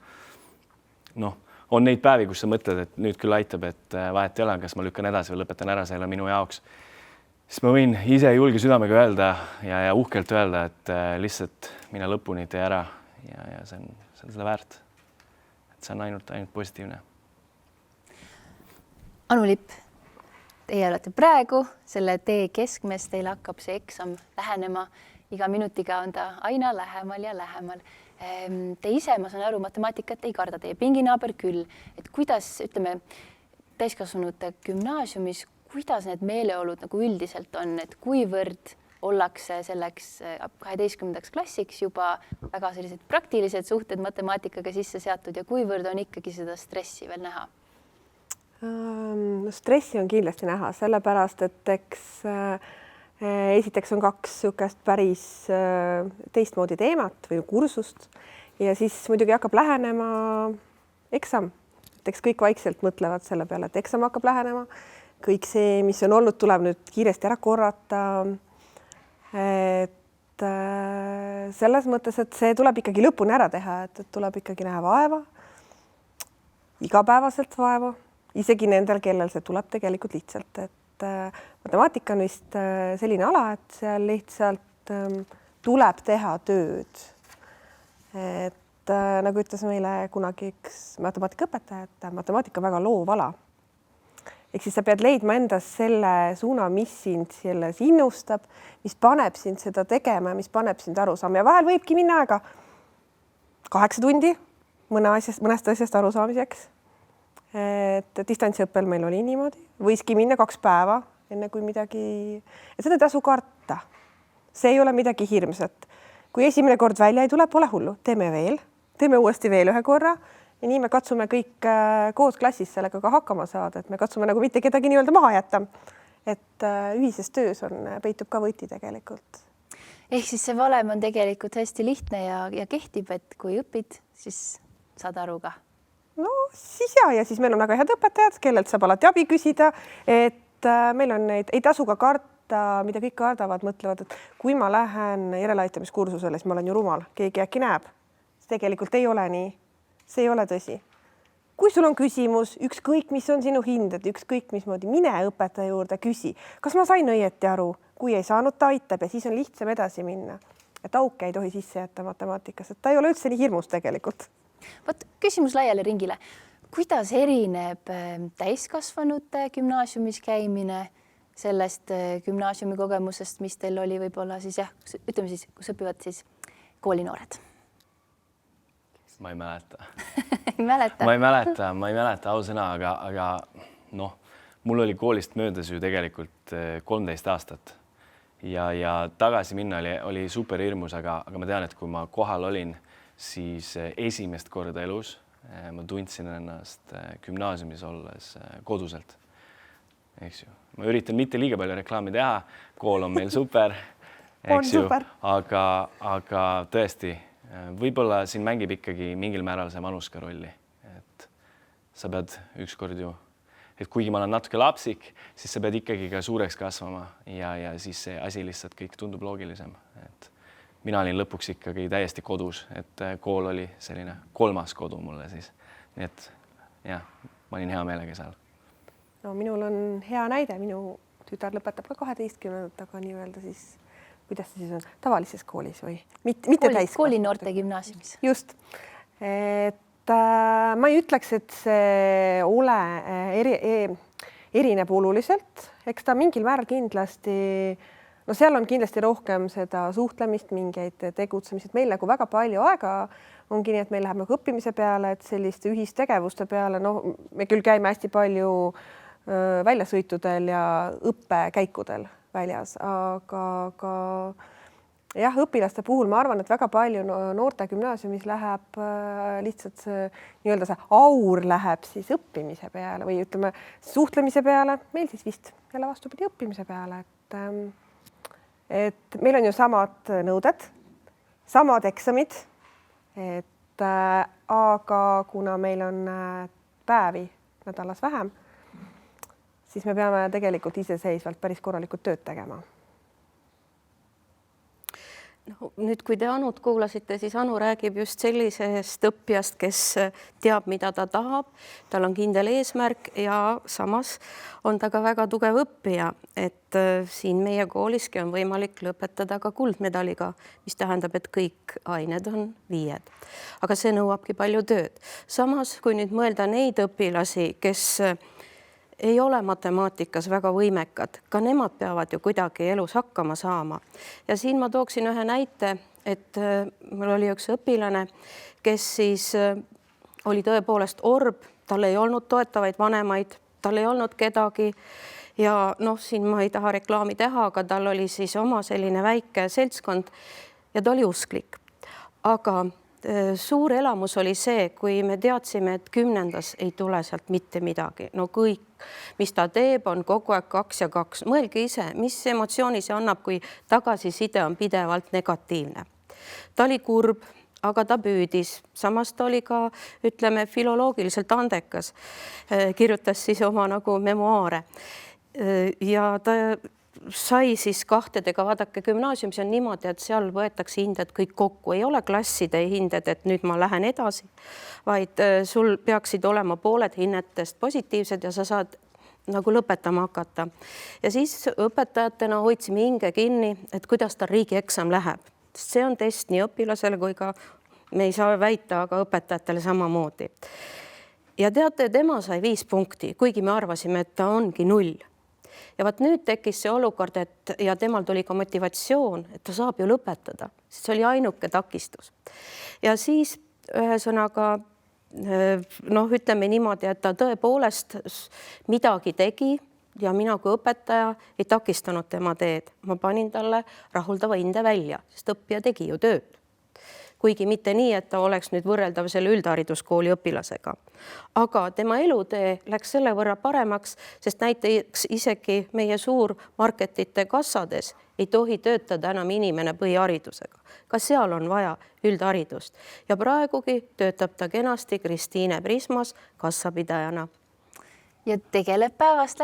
on neid päevi, kus sa mõtled, et nüüd küll aitab, et vahet ei ole, kas ma lükkan edasi või lõpetan ära, see ei ole minu jaoks. Siis ma võin ise julge südamega öelda ja uhkelt öelda, et lihtsalt mine lõpuni tee ära ja see on seda väärt. Et see on ainult positiivne. Anu Lipp, teie olete praegu selle tee keskmes, teil hakkab see eksam lähenema iga minutiga on ta aina lähemal ja lähemal. Te ise, ma saan aru, matemaatikat ei karda, teie pinginaaber küll. Et kuidas, ütleme, täiskasvanute gümnaasiumis, kuidas need meeleolud nagu üldiselt on, et kuivõrd ollakse selleks 12. klassiks juba väga sellised praktilised suhted matemaatikaga sisse seatud ja kuivõrd on ikkagi seda stressi veel näha? Stressi on kindlasti näha, sellepärast, et eks esiteks on 2 niisugust päris teistmoodi teemat või kursust ja siis muidugi hakkab lähenema eksam. Et eks kõik vaikselt mõtlevad selle peale, et eksam hakkab lähenema. Kõik see, mis on olnud, tuleb nüüd kiiresti ära korrata. Et selles mõttes, et see tuleb ikkagi lõpuni ära teha, et tuleb ikkagi näha vaeva, igapäevaselt vaeva, isegi nendel, kellel see tuleb tegelikult lihtsalt, et matemaatika on vist selline ala, et seal lihtsalt tuleb teha tööd. Et nagu ütles meile kunagi üks matemaatikaõpetaja, et matemaatika on väga loov ala. Ehk siis sa pead leidma endas selle suuna, mis sind selles innustab, mis paneb sind seda tegema ja mis paneb sind aru saama. Ja vahel võibki minna aega 8 tundi mõnest asjast arusaamiseks. Et distantsõppel meil oli niimoodi. Võiski minna 2 päeva, enne kui midagi... Et seda ei tasu karta. See ei ole midagi hirmsat. Kui esimene kord välja ei tule, pole hullu. Teeme veel. Teeme uuesti veel 1 korra. Ja nii me katsume kõik koos klassis sellega ka hakkama saada, et me katsume nagu mitte kedagi nii-öelda maha jätta. Et ühises töös peitub ka võti tegelikult. Ehk siis see valem on tegelikult hästi lihtne ja kehtib, et kui õpid, siis saad aru ka. No siis ja siis meil on väga head õpetajad, kellelt saab alati abi küsida, et meil on neid, ei tasu ka karta, mida kõik kardavad, mõtlevad, et kui ma lähen järeleaitamiskursusele, siis ma olen ju rumal, keegi äkki näeb. Tegelikult ei ole nii. See ei ole tõsi. Kui sul on küsimus, ükskõik, mis on sinu hinded, ükskõik, mismoodi, mine õpetaja juurde, küsi. Kas ma sain õieti aru? Kui ei saanud, ta aitab ja siis on lihtsam edasi minna. Et auke ei tohi sisse jätta matemaatikas, et ta ei ole üldse nii hirmus tegelikult. Võt, küsimus laiale ringile. Kuidas erineb täiskasvanute gümnaasiumis käimine sellest gümnaasiumi kogemusest, mis teil oli võib-olla siis ütleme siis, kus õpivad siis koolinoored? Ma ei mäleta. Ma ei mäleta ausõna, aga noh, mul oli koolist möödas ju tegelikult 13 aastat ja tagasi minna oli super hirmus, aga ma tean, et kui ma kohal olin, siis esimest korda elus ma tundsin ennast gümnaasiumis olles koduselt. Eks ju. Ma üritan mitte liiga palju reklaami teha, kool on meil super, eks ju, aga tõesti, võib-olla siin mängib ikkagi mingil määral see vanus ka rolli, et sa pead ükskord ju, et kuigi ma olen natuke lapsik, siis sa pead ikkagi ka suureks kasvama ja siis see asi lihtsalt kõik tundub loogilisem. Et mina olin lõpuks ikkagi täiesti kodus, et kool oli selline 3. kodu mulle siis. Nii et jah, ma olin hea meelega seal. No minul on hea näide, minu tütar lõpetab ka 12, aga nii-öelda siis kuidas see siis on? Tavalises koolis või? Mitte täiskasvanute. Koolinoorte gümnaasiumis. Just. Et ma ei ütleks, et see ole erineb oluliselt. Eks ta mingil määral kindlasti, no seal on kindlasti rohkem seda suhtlemist, mingeid tegutsemised. Meil nagu väga palju aega ongi nii, et meil läheb nagu õppimise peale, et selliste ühistegevuste peale. No, me küll käime hästi palju väljasõitudel ja õppekäikudel väljas, aga jah, õpilaste puhul ma arvan, et väga palju noorte gümnaasiumis läheb lihtsalt see nii-öelda see aur läheb siis õppimise peale või ütleme suhtlemise peale, meil siis vist jälle vastupidi õppimise peale, et meil on ju samad nõuded, samad eksamid, et aga kuna meil on päevi nädalas vähem, siis me peame tegelikult iseseisvalt päris korralikult tööd tegema. No, nüüd, kui te Anut kuulasite, siis Anu räägib just sellisest õppijast, kes teab, mida ta tahab, tal on kindel eesmärk ja samas on ta ka väga tugev õppija, et siin meie kooliski on võimalik lõpetada ka kuldmedaliga, mis tähendab, et kõik ained on 5. Aga see nõuabki palju tööd. Samas, kui nüüd mõelda neid õpilasi, kes ei ole matemaatikas väga võimekad, ka nemad peavad ju kuidagi elus hakkama saama. Ja siin ma tooksin ühe näite, et mul oli üks õpilane, kes siis oli tõepoolest orb, tal ei olnud toetavaid vanemaid, tal ei olnud kedagi ja noh, siin ma ei taha reklaami teha, aga tal oli siis oma selline väike seltskond ja ta oli usklik. Aga suur elamus oli see, kui me teadsime, et 10. ei tule sealt mitte midagi. No kõik, mis ta teeb, on kogu aeg 2 ja 2. Mõelge ise, mis emotsiooni see annab, kui tagasiside on pidevalt negatiivne. Ta oli kurb, aga ta püüdis. Samas ta oli ka, ütleme, filoloogiliselt andekas. Kirjutas siis oma nagu memuaare. Ja ta sai siis 2-dega, vaadake, gümnaasiumis on niimoodi, et seal võetakse hinded kõik kokku, ei ole klasside hinded, et nüüd ma lähen edasi, vaid sul peaksid olema pooled hinnetest positiivsed ja sa saad nagu lõpetama hakata. Ja siis õpetajatena hoidsime hinge kinni, et kuidas tal riigieksam läheb. See on test nii õpilasele kui ka, me ei saa väita, aga õpetajatele samamoodi. Ja teate, tema sai 5 punkti, kuigi me arvasime, et ta ongi 0. Ja vaat nüüd tekkis see olukord, et ja temal tuli ka motivatsioon, et ta saab ju lõpetada, sest see oli ainuke takistus. Ja siis ühesõnaga, noh, ütleme niimoodi, et ta tõepoolest midagi tegi ja mina kui õpetaja ei takistanud tema teed. Ma panin talle rahuldava hinde välja, sest õppija tegi ju tööd. Kuigi mitte nii, et ta oleks nüüd võrreldav selle üldhariduskooli õpilasega. Aga tema elutee läks selle võrra paremaks, sest näiteks isegi meie suurmarketite kassades ei tohi töötada enam inimene põhiharidusega. Ka seal on vaja üldharidust. Ja praegugi töötab ta kenasti Kristiine Prismas kassapidajana. Ja tegeleb päevast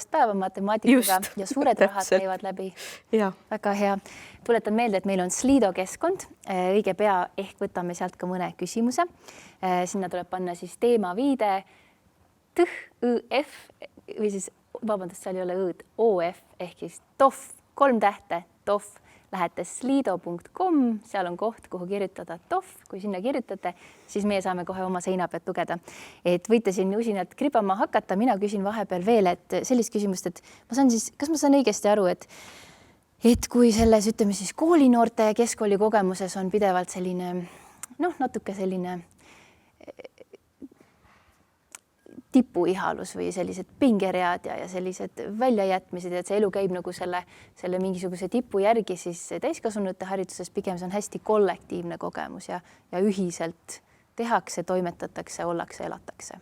päeva matemaatikaga ja suured rahad käivad läbi. Ja. Väga hea. Tuletan meelde, et meil on Slido keskkond. Õige pea ehk võtame sealt ka mõne küsimuse. Sinna tuleb panna siis teema viide TÜF või siis, vabandust, seal ei ole õõd, OF ehk siis TOF, 3 tähte, TOF. Lähete slido.com, seal on koht, kuhu kirjutada TOF. Kui sinna kirjutate, siis meie saame kohe oma seina pealt lugeda. Et võite siin usinalt kribama hakata. Mina küsin vahepeal veel, et sellist küsimust, et kas ma saan õigesti aru, et kui selles, ütleme siis koolinoorte ja keskkooli kogemuses on pidevalt selline, noh, natuke selline tipuihalus või sellised pingeread ja sellised väljajätmised, et see elu käib nagu selle mingisuguse tipu järgi, siis täiskasvanute hariduses pigem see on hästi kollektiivne kogemus ja ühiselt tehakse, toimetatakse, ollakse, elatakse.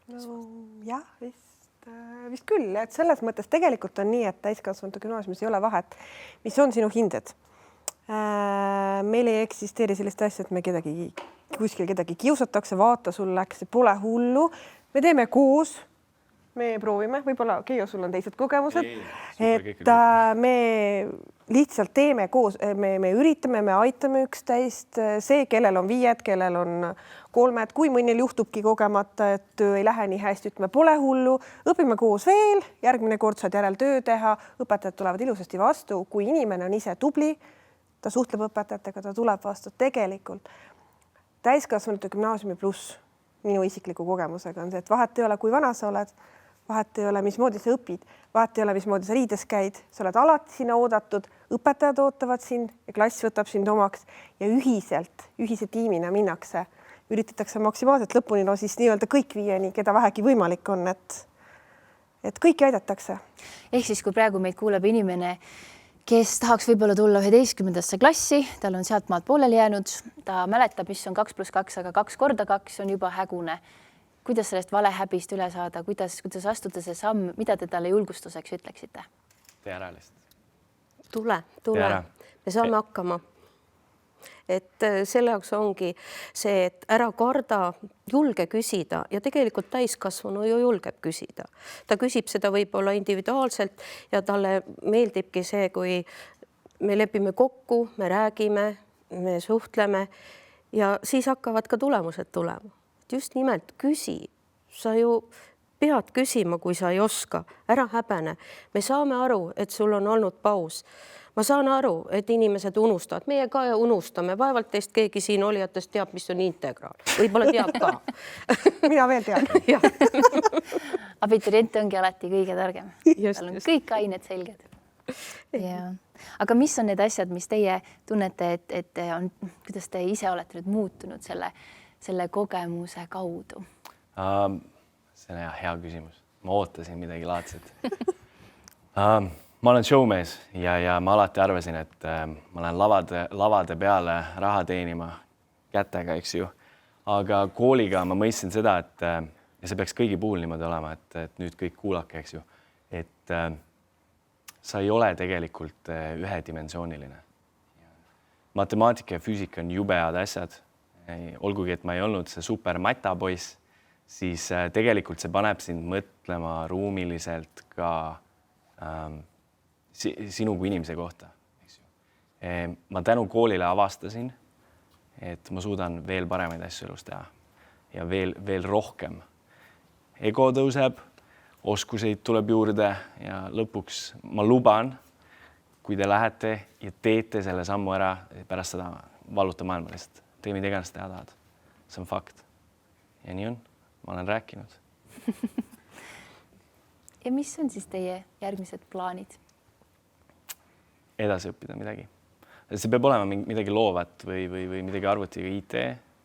No, jah, vist küll, et selles mõttes tegelikult on nii, et täiskasvanute gümnaasiumis ei ole vahet, mis on sinu hinded. Meil ei eksisteeri sellist asja, et me kuskil kedagi kiusatakse, vaata, sul läks, pole hullu. Me teeme koos, me proovime, võib-olla Keijo, sul on teised kogemused, et me lihtsalt teeme koos, me üritame, me aitame üksteist, see, kellel on 5, kellel on 3, kui mõnel juhtubki kogemata, et töö ei lähe nii hästi, ütleme, pole hullu, õpime koos veel, järgmine kord saad järel töö teha, õpetajad tulevad ilusasti vastu, kui inimene on ise tubli, ta suhtleb õpetajatega, ta tuleb vastu tegelikult. Täiskasvanute gümnaasiumi pluss minu isikliku kogemusega on see, et vahet ei ole, kui vana sa oled, vahet ei ole, mismoodi sa õpid, vahet ei ole, mismoodi sa riides käid, sa oled alati sinna oodatud, õpetajad ootavad sind ja klass võtab sind omaks ja ühise tiimina minnakse, üritatakse maksimaalselt lõpuni, no siis nii-öelda kõik viieni, keda vähegi võimalik on, et kõiki aidatakse. Ehk siis, kui praegu meid kuuleb inimene, kes tahaks võib-olla tulla 11. klassi, tal on sealt maalt pooleli jäänud, ta mäletab, mis on 2 + 2, aga 2 × 2 on juba hägune. Kuidas sellest valehäbist üle saada, kuidas astuda see samm, mida te talle julgustuseks ütleksite? Tee ära lihtsalt. Tule. Me saame hakkama. Et selle jaoks ongi see, et ära karda, julge küsida ja tegelikult täiskasvanu ju julgeb küsida. Ta küsib seda võib-olla individuaalselt ja talle meeldibki see, kui me lepime kokku, me räägime, me suhtleme ja siis hakkavad ka tulemused tulema. Just nimelt küsi, sa ju pead küsima, kui sa ei oska, ära häbene. Me saame aru, et sul on olnud paus. Ma saan aru, et inimesed unustavad, meie ka unustame, vaevalt teist keegi siin olijatest teab, mis on integraal. Võib-olla teab ka. Mina veel tean. Abiturient ongi alati kõige targem. Tal on kõik ained selged. Ja. Aga mis on need asjad, mis teie tunnete, et on, kuidas te ise olete nüüd muutunud selle kogemuse kaudu? See on hea küsimus. Ma ootasin midagi laadset. Ma olen showmees ja ma alati arvasin, et ma lähen lavade peale raha teenima kätega, eks ju. Aga kooliga ma mõistsin seda, et ja see peaks kõigi puhul niimoodi olema, et nüüd kõik kuulake, eks ju, et sa ei ole tegelikult ühedimensiooniline. Matemaatika ja füüsika on jube head asjad. Olgugi, et ma ei olnud see super matapoiss, siis tegelikult see paneb sind mõtlema ruumiliselt ka sinu kui inimese kohta. Ma tänu koolile avastasin, et ma suudan veel paremaid asju elus teha ja veel rohkem. Ego tõuseb, oskuseid tuleb juurde ja lõpuks ma luban, kui te lähete ja teete selle sammu ära, pärast seda valuta maailma lihtsalt. Tee mida iganes teha tahad. See on fakt. Ja nii on. Ma olen rääkinud. Ja mis on siis teie järgmised plaanid? Edasi õppida midagi. See peab olema midagi loovat või midagi arvutiga, IT,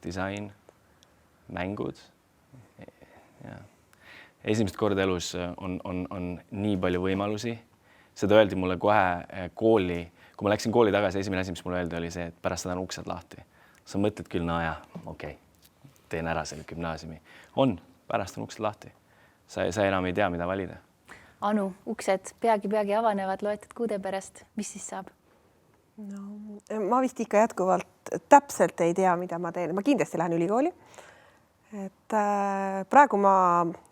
disain, mängud. Ja. Esimest korda elus on nii palju võimalusi. Seda öeldi mulle kohe kooli. Kui ma läksin kooli tagasi, esimene asi, mis mulle öeldi, oli see, et pärast seda on uksed lahti. Sa mõtled küll, no jah, okei, teen ära selle gümnaasiumi. Pärast on uksed lahti. Sa enam ei tea, mida valida. Anu, uksed peagi avanevad, loetud kuude pärast. Mis siis saab? No, ma vist ikka jätkuvalt täpselt ei tea, mida ma teen. Ma kindlasti lähen ülikooli. Et praegu ma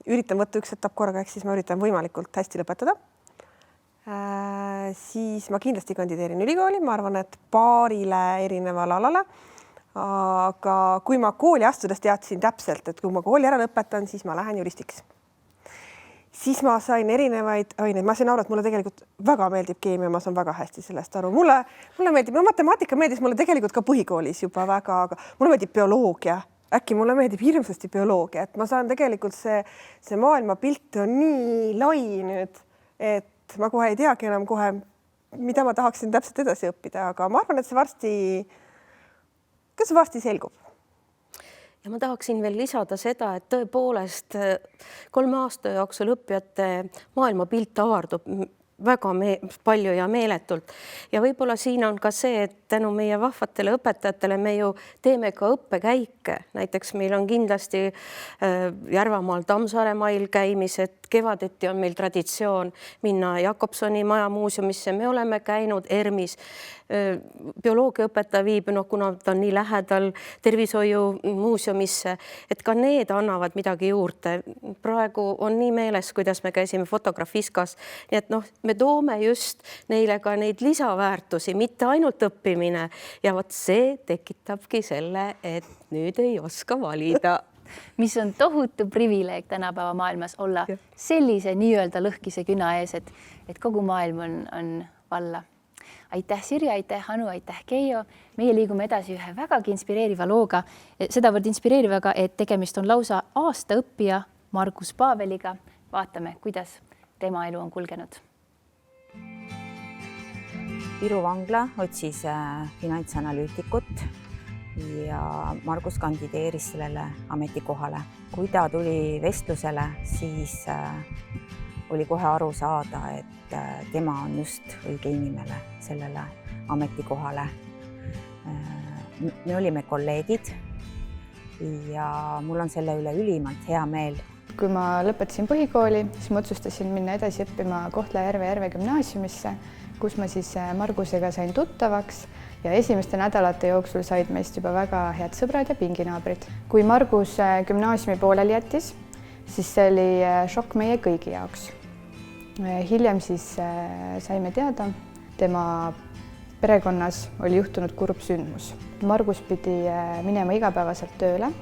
üritan võtta üks etapp korraga, ehk siis ma üritan võimalikult hästi lõpetada. Siis ma kindlasti kandideerin ülikooli. Ma arvan, et paarile erineval alale. Aga kui ma kooli astudes teadsin täpselt, et kui ma kooli ära lõpetan, siis ma lähen juristiks. Siis ma sain erinevaid aineid. Ma sain aru, et mulle tegelikult väga meeldib keemia, ma saan väga hästi sellest aru. Mulle meeldib, matemaatika meeldis mulle tegelikult ka põhikoolis juba väga, aga mulle meeldib bioloogia. Äkki mulle meeldib hirmsasti bioloogia, et ma saan tegelikult see maailmapilt on nii lai nüüd, et ma kohe ei teagi enam kohe, mida ma tahaksin täpselt edasi õppida, aga ma arvan, et see varsti selgub. Ja ma tahaksin veel lisada seda, et tõepoolest 3 aasta jooksul õppijate maailmapilt avardub väga palju ja meeletult. Ja võib-olla siin on ka see, et tänu meie vahvatele õpetajatele me ju teeme ka õppekäike. Näiteks meil on kindlasti Järvamaal Tammsaaremail käimised, kevadeti on meil traditsioon minna Jakobsoni maja muuseumisse, me oleme käinud ERMis. Bioloogiaõpetaja viib, kuna ta on nii lähedal tervishoiu muuseumisse, et ka need annavad midagi juurde. Praegu on nii meeles, kuidas me käisime Fotografiskas, nii et me toome just neile ka neid lisaväärtusi, mitte ainult õppimine ja vot see tekitabki selle, et nüüd ei oska valida. Mis on tohutu privileeg tänapäeva maailmas olla sellise nii-öelda lõhkise küna ees, et kogu maailm on valla. Aitäh Sirje, aitäh Anu, aitäh Keijo. Meie liigume edasi ühe vägagi inspireeriva looga. Sedavõrd inspireerivaga, et tegemist on lausa aastaõppija Margus Paveliga. Vaatame, kuidas tema elu on kulgenud. Viru vangla otsis finantsanalüütikut ja Margus kandideeris sellele ametikohale. Kui ta tuli vestlusele, siis oli kohe aru saada, et tema on just õige inimene sellele ametikohale. Me olime kolleegid ja mul on selle üle ülimalt hea meel. Kui ma lõpetasin põhikooli, siis ma otsustasin minna edasi õppima Kohtla-Järve gümnaasiumisse, kus ma siis Margusega sain tuttavaks ja esimeste nädalate jooksul said meist juba väga head sõbrad ja pinginaabrid. Kui Margus gümnaasiumi pooleli jättis, siis see oli šokk meie kõigi jaoks. Hiljem siis saime teada, tema perekonnas oli juhtunud kurb sündmus. Margus pidi minema igapäevaselt tööle,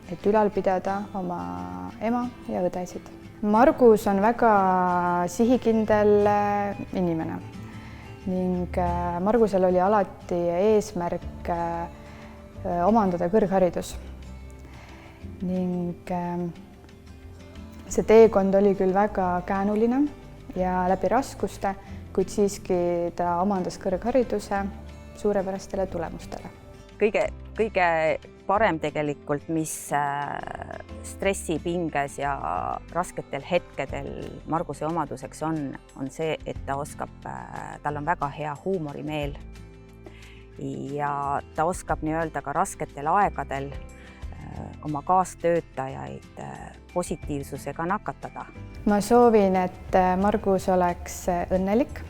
et ülal pidada oma ema ja õdesid. Margus on väga sihikindel inimene ning Margusel oli alati eesmärk omandada kõrgharidus. Ning see teekond oli küll väga käänuline ja läbi raskuste, kuid siiski ta omandas kõrghariduse suurepärastele tulemustele. Kõige parem tegelikult, mis stressipinges ja rasketel hetkedel Marguse omaduseks on see, et tal on väga hea huumorimeel ja ta oskab nii-öelda ka rasketel aegadel oma kaastöötajaid positiivsusega nakatada. Ma soovin, et Margus oleks õnnelik,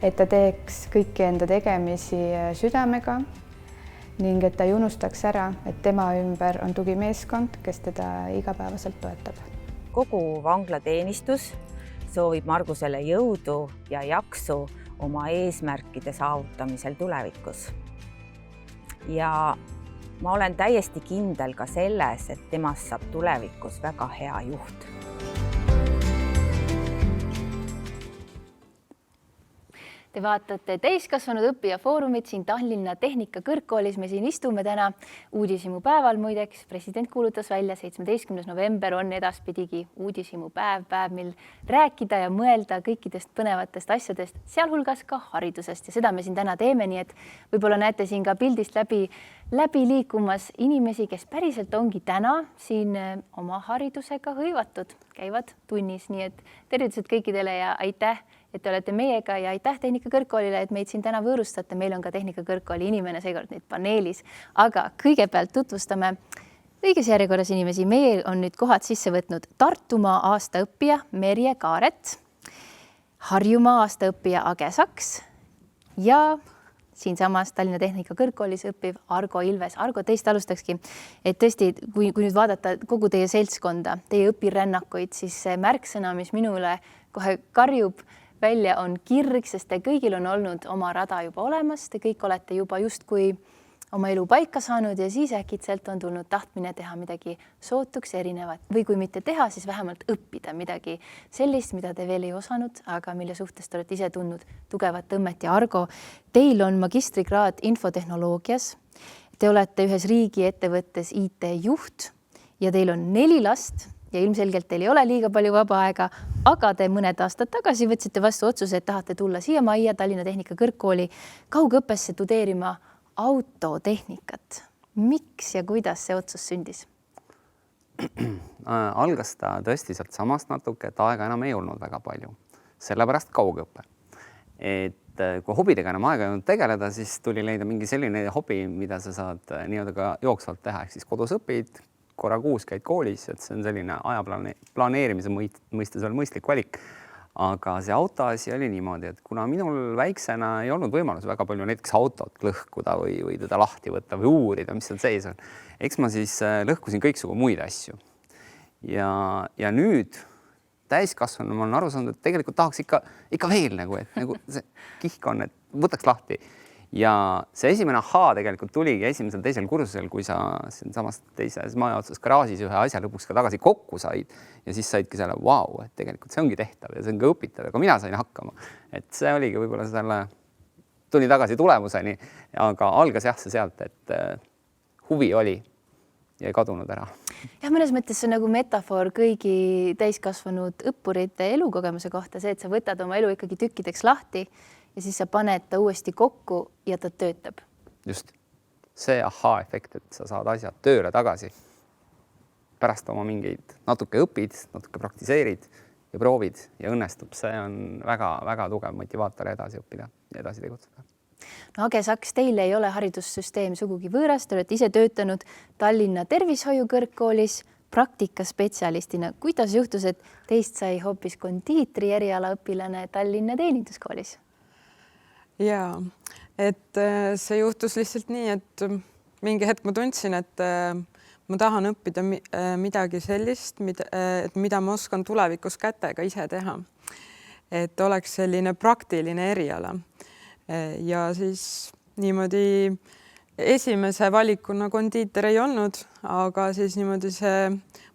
et ta teeks kõiki enda tegemisi südamega ning et ta ei unustaks ära, et tema ümber on tugimeeskond, kes teda igapäevaselt toetab. Kogu vanglateenistus soovib Margusele jõudu ja jaksu oma eesmärkide saavutamisel tulevikus. Ja ma olen täiesti kindel ka selles, et temast saab tulevikus väga hea juht. Te vaatate täiskasvanud õppija foorumit siin Tallinna Tehnikakõrgkoolis. Me siin istume täna uudishimupäeval, muideks. President kuulutas välja 17. november on edaspidigi uudishimupäev, mil rääkida ja mõelda kõikidest põnevatest asjadest, sealhulgas ka haridusest. Ja seda me siin täna teeme, nii et võib-olla näete siin ka pildist läbi liikumas inimesi, kes päriselt ongi täna siin oma haridusega hõivatud, käivad tunnis. Nii et tervitused kõikidele ja aitäh, et te olete meiega ja aitäh Tehnikakõrgkoolile, et meid siin täna võõrustate. Meil on ka Tehnikakõrgkooli inimene seekord nüüd paneelis, aga kõigepealt tutvustame õiges järjekorras inimesi. Meil on nüüd kohad sisse võtnud Tartumaa aastaõppija Merje Kaaret, Harjumaa aastaõppija Age Saks ja siinsamas Tallinna Tehnikakõrgkoolis õppiv Argo Ilves. Argo, teist alustakski, et tõesti, kui nüüd vaadata kogu teie seltskonda, teie õpirännakuid, siis see märksõna, mis minule kohe karjub välja, on kirg, sest te kõigil on olnud oma rada juba olemas, te kõik olete juba justkui oma elu paika saanud ja siis äkitselt on tulnud tahtmine teha midagi sootuks erinevat või kui mitte teha, siis vähemalt õppida midagi sellist, mida te veel ei osanud, aga mille suhtes te olete ise tundnud tugevat tõmmet. Ja Argo, teil on magistrikraad infotehnoloogias, te olete ühes riigiettevõttes IT-juht ja teil on 4 last ja ilmselgelt teil ei ole liiga palju vaba aega, aga te mõned aastad tagasi võtsite vastu otsuse, et tahate tulla siia majja Tallinna Tehnikakõrgkooli kaugõppesse tudeerima autotehnikat. Miks ja kuidas see otsus sündis? Algas ta tõesti sealt samast natuke, et aega enam ei olnud väga palju. Sellepärast kaugõppe. Et kui hobidega enam aega ei olnud tegeleda, siis tuli leida mingi selline hobi, mida sa saad nii-öelda ka jooksvalt teha. Ehk siis kodus õpid, korra kuus käid koolis, et see on selline planeerimise mõistes veel mõistlik valik. Aga see autoasi oli niimoodi, et kuna minul väiksena ei olnud võimalus väga palju näiteks autot lõhkuda või teda lahti võtta või uurida, mis seal sees on. Eks ma siis lõhkusin kõiksugu muid asju. Ja nüüd täiskasvanu ma olen aru saanud, et tegelikult tahaks ikka veel et see kihk on, et võtaks lahti. Ja see esimene ahaa tegelikult tuligi esimesel teisel kursusel, kui sa siinsamas teises maja otsas garaažis ühe asja lõpuks ka tagasi kokku said ja siis saidki selle, vau, et tegelikult see ongi tehtav ja see on ka õpitav ja ka mina sain hakkama. Et see oligi võib-olla selle tuli tagasi tulemuseni, aga algas jah see sealt, et huvi oli ja ei kadunud ära. Ja mõnes mõttes see on nagu metafoor kõigi täiskasvanud õppurite elukogemuse kohta, see, et sa võtad oma elu ikkagi tükkideks lahti ja siis sa paned ta uuesti kokku ja ta töötab. Just. See ahaa-efekt, et sa saad asjad tööle tagasi. Pärast oma mingeid natuke õpid, natuke praktiseerid ja proovid ja õnnestub. See on väga tugev motivaator edasi õppida ja edasi tegutseda. No Age Saks, teile ei ole haridussüsteem sugugi võõras. Te olete ise töötanud Tallinna Tervishoiukõrgkoolis praktikaspetsialistina. Kuidas juhtus, et teist sai hoopis kondiitri erialaõpilane Tallinna Teeninduskoolis? Jaa, et see juhtus lihtsalt nii, et mingi hetk ma tundsin, et ma tahan õppida midagi sellist, mida ma oskan tulevikus kätega ise teha. Et oleks selline praktiline eriala. Ja siis niimoodi esimese valikuna kondiiter ei olnud, aga siis niimoodi see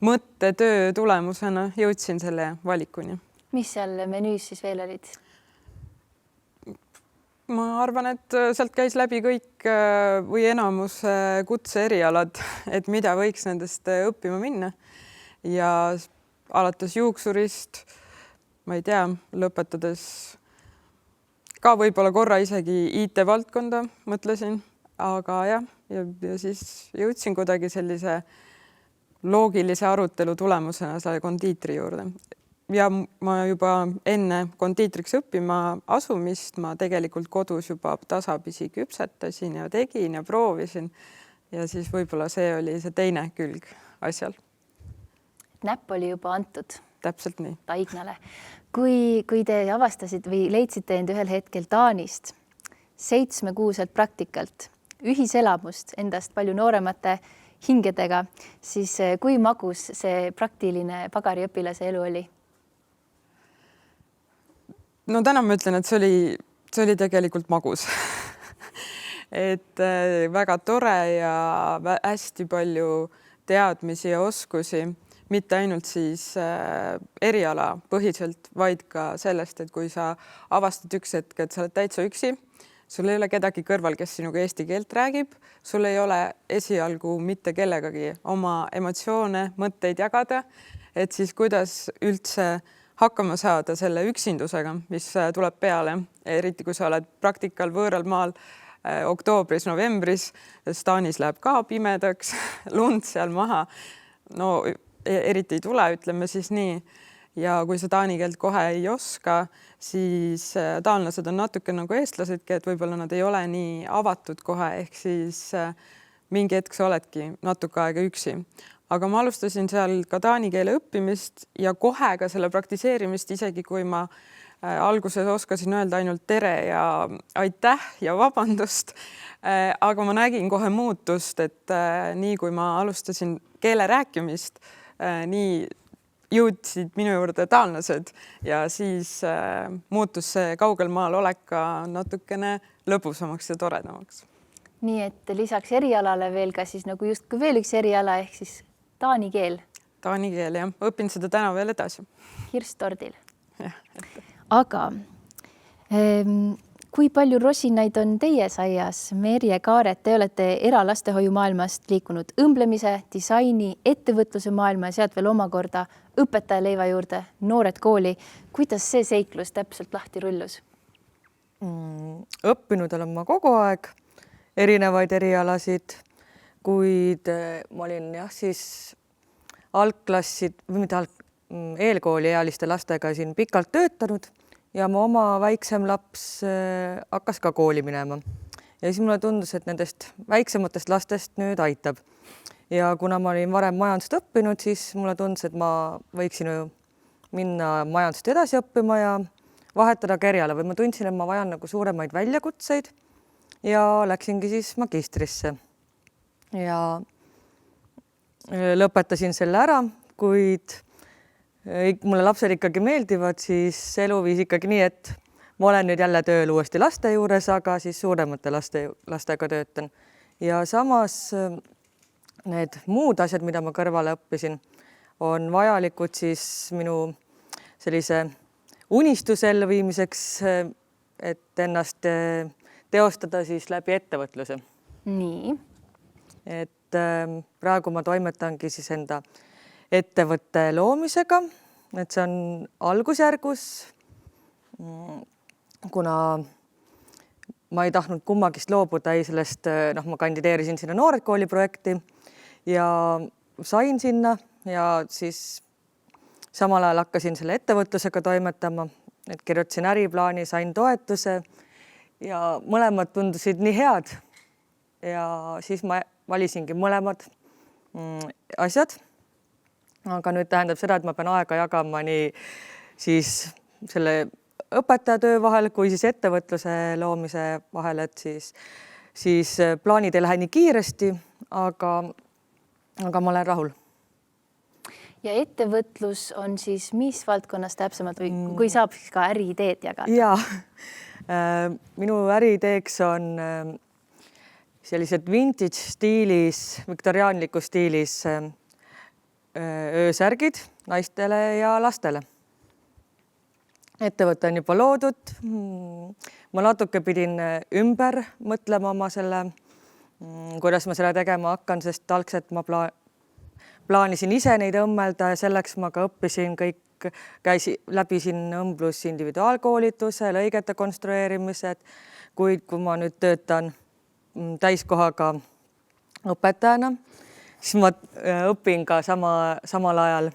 mõttetöö tulemusena jõudsin selle valikuni. Mis seal menüüs siis veel olid? Ma arvan, et sealt käis läbi kõik või enamus kutseerialad, et mida võiks nendest õppima minna. Ja alates juuksurist, ma ei tea, lõpetades ka võib-olla korra isegi IT-valdkonda mõtlesin, aga jah, ja siis jõudsin kuidagi sellise loogilise arutelu tulemusena selle kondiitri juurde. Ja ma juba enne kondiitriks õppima asumist ma tegelikult kodus juba tasapisi küpsetasin ja tegin ja proovisin. Ja siis võib-olla see oli see teine külg asjal. Näpp oli juba antud. Täpselt nii. Taignale. Kui te avastasid või leidsite end ühel hetkel Taanist 7-kuuselt praktikalt, ühiselamust endast palju nooremate hingedega, siis kui magus see praktiline pagariõpilase elu oli? No täna ma ütlen, et see oli tegelikult magus. Et väga tore ja hästi palju teadmisi ja oskusi, mitte ainult siis eriala põhiselt, vaid ka sellest, et kui sa avastad üks hetk, et sa oled täitsa üksi, sul ei ole kedagi kõrval, kes sinuga eesti keelt räägib, sul ei ole esialgu mitte kellegagi oma emotsioone, mõtteid jagada, et siis kuidas üldse hakkama saada selle üksindusega, mis tuleb peale, eriti kui sa oled praktikal võõral maal oktoobris, novembris, Taanis läheb ka pimedaks, lund seal maha, no eriti ei tule, ütleme siis nii. Ja kui sa taani keelt kohe ei oska, siis taanlased on natuke nagu eestlasedki, et võib-olla nad ei ole nii avatud kohe, ehk siis mingi hetk sa oledki natuke aega üksi. Aga ma alustasin seal ka taani keele õppimist ja kohe ka selle praktiseerimist, isegi kui ma alguses oskasin öelda ainult tere ja aitäh ja vabandust. Aga ma nägin kohe muutust, et nii kui ma alustasin keele rääkimist, nii jõudsid minu juurde taanlased ja siis muutus see kaugel maal olek ka natukene lõbusamaks ja toredamaks. Nii et lisaks erialale veel ka siis nagu justkui veel üks eriala ehk siis taani keel. Taani keel, jah. Õpin seda täna veel edasi. Kirstordil. Aga kui palju rosinaid on teie saias? Merje Kaaret, te olete eralastehoiu maailmast liikunud õmblemise, disaini, ettevõtluse maailma ja sealt veel omakorda õpetaja leiva juurde, noored kooli. Kuidas see seiklus täpselt lahti rullus? Õppinud olen ma kogu aeg erinevaid erialasid, kuid ma olin jah siis algklassid või mitte eelkooli ealiste lastega siin pikalt töötanud ja mu oma väiksem laps hakkas ka kooli minema. Ja siis mulle tundus, et nendest väiksematest lastest nüüd aitab. Ja kuna ma olin varem majandust õppinud, siis mulle tundus, et ma võiksin minna majandust edasi õppima ja vahetada ka eriala või ma tundsin, et ma vajan nagu suuremaid väljakutseid ja läksingi siis magistrisse. Ja lõpetasin selle ära, kuid mulle lapsed ikkagi meeldivad, siis elu viis ikkagi nii, et ma olen nüüd jälle tööl uuesti laste juures, aga siis suuremate lastega töötan. Ja samas need muud asjad, mida ma kõrvale õppisin, on vajalikud siis minu sellise unistuse elluviimiseks, et ennast teostada siis läbi ettevõtluse. Nii. Et praegu ma toimetangi siis enda ettevõtte loomisega, et see on algusjärgus, kuna ma ei tahtnud kummagist loobuda, sellest ma kandideerisin sinna Noored Kooli projekti ja sain sinna ja siis samal ajal hakkasin selle ettevõtlusega toimetama, et kirjutasin äriplaani, sain toetuse ja mõlemad tundusid nii head ja siis ma valisingi mõlemad asjad. Aga nüüd tähendab seda, et ma pean aega jagama nii siis selle õpetajatöö vahel kui siis ettevõtluse loomise vahel, et siis plaanid ei lähe nii kiiresti, aga ma olen rahul. Ja ettevõtlus on siis mis valdkonnas täpsemalt või kui saab siis ka äriideed jagada? Jaa, minu äriideeks on sellised vintage stiilis, viktoriaanlikus stiilis öösärgid naistele ja lastele. Ettevõte on juba loodud. Ma natuke pidin ümber mõtlema oma selle, kuidas ma selle tegema hakkan, sest algselt ma plaanisin ise neid õmmelda ja selleks ma ka õppisin kõik, läbisin õmblus individuaalkoolituse, lõigete konstrueerimised, kuid kui ma nüüd töötan täiskohaga õpetajana, siis ma õpin ka samal ajal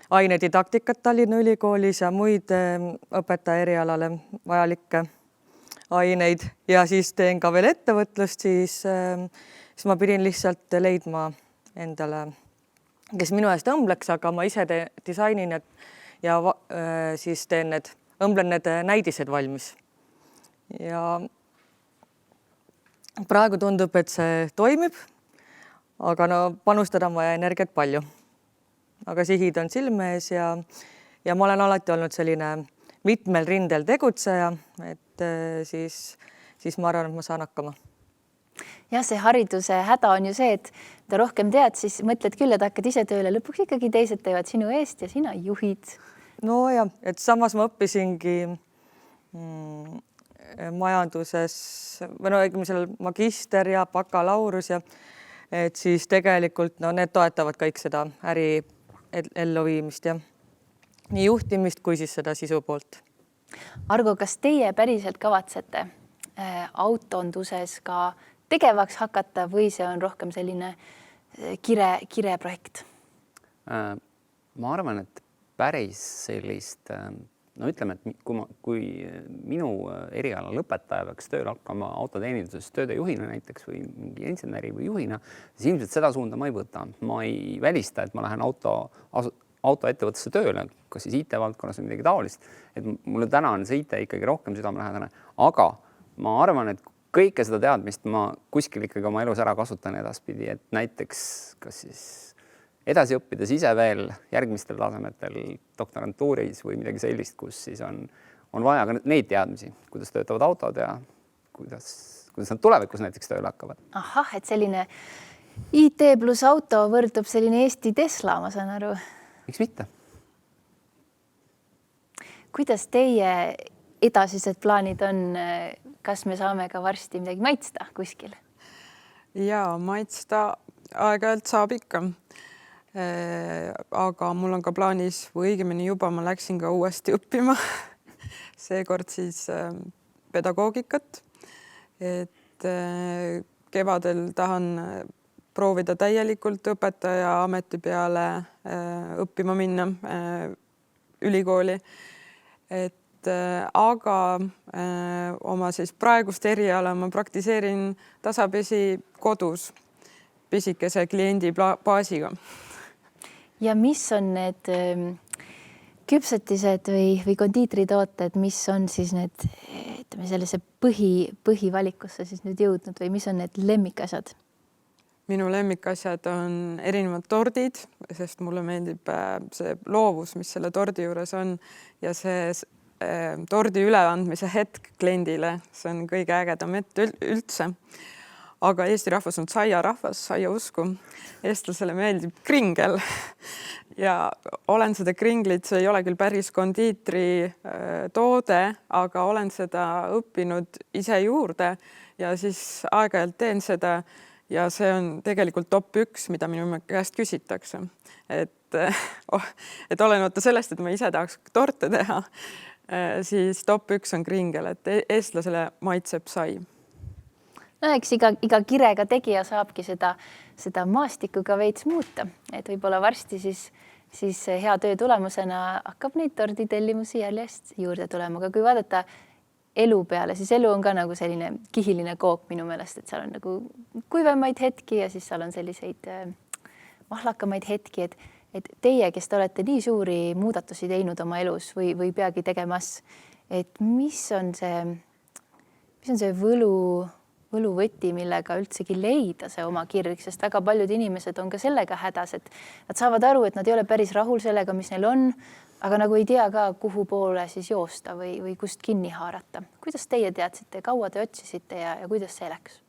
ainedidaktikat Tallinna Ülikoolis ja muid õpetaja erialale vajalikke aineid ja siis teen ka veel ettevõtlust, siis ma pidin lihtsalt leidma endale, kes minu eest õmbleks, aga ma ise disainin ja siis õmblen need näidised valmis. Ja praegu tundub, et see toimib, aga no panustada on vaja energiat palju. Aga sihid on silme ees ja ma olen alati olnud selline mitmel rindel tegutseja, et siis ma arvan, et ma saan hakkama. Ja see hariduse häda on ju see, et mida rohkem tead, siis mõtled küll, et hakkad ise tööle, lõpuks ikkagi teised teevad sinu eest ja sina juhid. No ja, et samas ma õppisingi majanduses või no õigmisel magister ja bakalaurus ja et siis tegelikult need toetavad kõik seda äri elluviimist ja nii juhtimist kui siis seda sisu poolt. Argo, kas teie päriselt kavatsete autonduses ka tegevaks hakata või see on rohkem selline kire projekt? Ma arvan, et päris sellist, no ütleme, et kui minu eriala lõpetaja peaks tööl hakkama autoteeninduses töödejuhina näiteks või mingi inseneri või juhina, siis ilmselt seda suunda ma ei võta. Ma ei välista, et ma lähen autoettevõttesse tööle, kas siis IT-valdkonnas või midagi taolist. Et mulle täna on see IT ikkagi rohkem südamelähedane, aga ma arvan, et kõike seda teadmist ma kuskil ikkagi oma elus ära kasutan edaspidi, et näiteks kas siis edasi õppides ise veel järgmistel tasemetel doktorantuuris või midagi sellist, kus siis on vaja ka neid teadmisi, kuidas töötavad autod ja kuidas nad tulevikus näiteks tööle hakkavad. Ahah, et selline IT plus auto võrdub selline Eesti Tesla, ma saan aru. Miks mitte? Kuidas teie edasised plaanid on? Kas me saame ka varsti midagi maitsta kuskil? Ja maitsta aeg-ajalt saab ikka. Aga mul on ka plaanis või õigemini juba ma läksin ka uuesti õppima. Seekord siis pedagoogikat. Et kevadel tahan proovida täielikult õpetaja ameti peale õppima minna ülikooli. Aga oma siis praegust eriala ma praktiseerin tasapisi kodus pisikese kliendi baasiga. Ja mis on need küpsetised või kondiitritooted, mis on siis need, ütleme, sellise põhivalikusse siis nüüd jõudnud või mis on need lemmikasjad? Minu lemmikasjad on erinevad tordid, sest mulle meeldib see loovus, mis selle tordi juures on ja see tordi üleandmise hetk kliendile, see on kõige ägedam üldse. Aga Eesti rahvas on saiarahvas, saia usku. Eestlasele meeldib kringel ja olen seda kringlit, see ei ole küll päris kondiitri toode, aga olen seda õppinud ise juurde ja siis aeg-ajalt teen seda ja see on tegelikult top 1, mida minu käest küsitakse. Et olenemata sellest, et ma ise tahaks torte teha, siis top 1 on kringel, et eestlasele maitseb sai. No eks iga kirega tegija saabki seda maastikuga veits muuta, et võib-olla varsti siis hea töö tulemusena hakkab neid torditellimusi jäljest juurde tulema, aga kui vaadata elu peale, siis elu on ka nagu selline kihiline kook minu meelest, et seal on nagu kuivemaid hetki ja siis seal on selliseid mahlakamaid hetki, et teie, kes te olete nii suuri muudatusi teinud oma elus või peagi tegemas, et mis on see võluvõti, millega üldsegi leida see oma kirg, sest väga paljud inimesed on ka sellega hädas, et nad saavad aru, et nad ei ole päris rahul sellega, mis neil on, aga nagu ei tea ka, kuhu poole siis joosta või kust kinni haarata. Kuidas teie teadsite, kaua te otsisite ja kuidas see läks?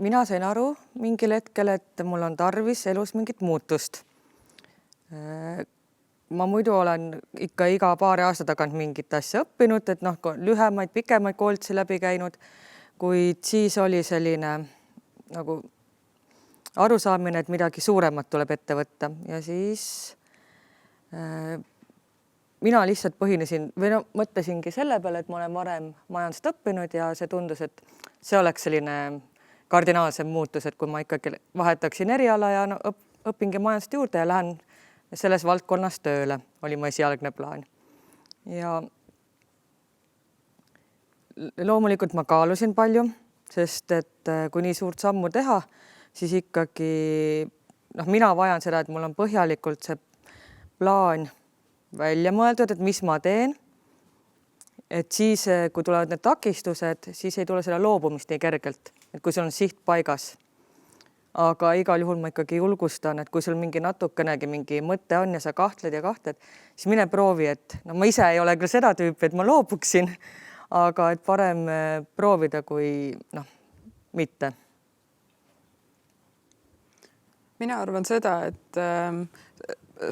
mina sain aru mingil hetkel, et mul on tarvis elus mingit muutust. Ma muidu olen ikka iga paari aasta tagant mingit asja õppinud, et noh, lühemaid, pikemaid koolitusi läbi käinud, kuid siis oli selline nagu arusaamine, et midagi suuremat tuleb ette võtta ja siis mina lihtsalt põhinesin või mõtlesingi selle peale, et ma olen varem majandust õppinud ja see tundus, et see oleks selline kardinaalsem muutus, et kui ma ikkagi vahetaksin eriala ja õpingi majandust juurde ja lähen selles valdkonnas tööle, oli mu esialgne plaan. Ja loomulikult ma kaalusin palju, sest et kui nii suurt sammu teha, siis ikkagi mina vajan seda, et mul on põhjalikult see plaan välja mõeldud, et mis ma teen. Et siis, kui tulevad need takistused, siis ei tule selle loobumist nii kergelt, et kui sul on siht paigas. Aga igal juhul ma ikkagi julgustan, et kui sul mingi natukenegi mingi mõte on ja sa kahtled, siis mine proovi, et ma ise ei ole küll seda tüüpi, et ma loobuksin, aga et parem proovida kui mitte. Mina arvan seda, et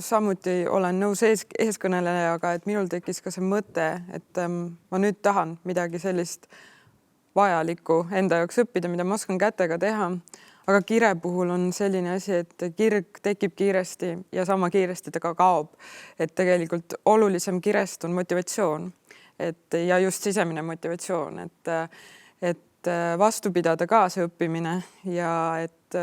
samuti olen nõus eeskõnelejaga, et minul tekkis ka see mõte, et ma nüüd tahan midagi sellist vajalikku enda jaoks õppida, mida ma oskan kätega teha. Aga kire puhul on selline asi, et kirg tekib kiiresti ja sama kiiresti ta ka kaob. Et tegelikult olulisem kirest on motivatsioon ja just sisemine motivatsioon, et vastu pidada kaasõppimine ja et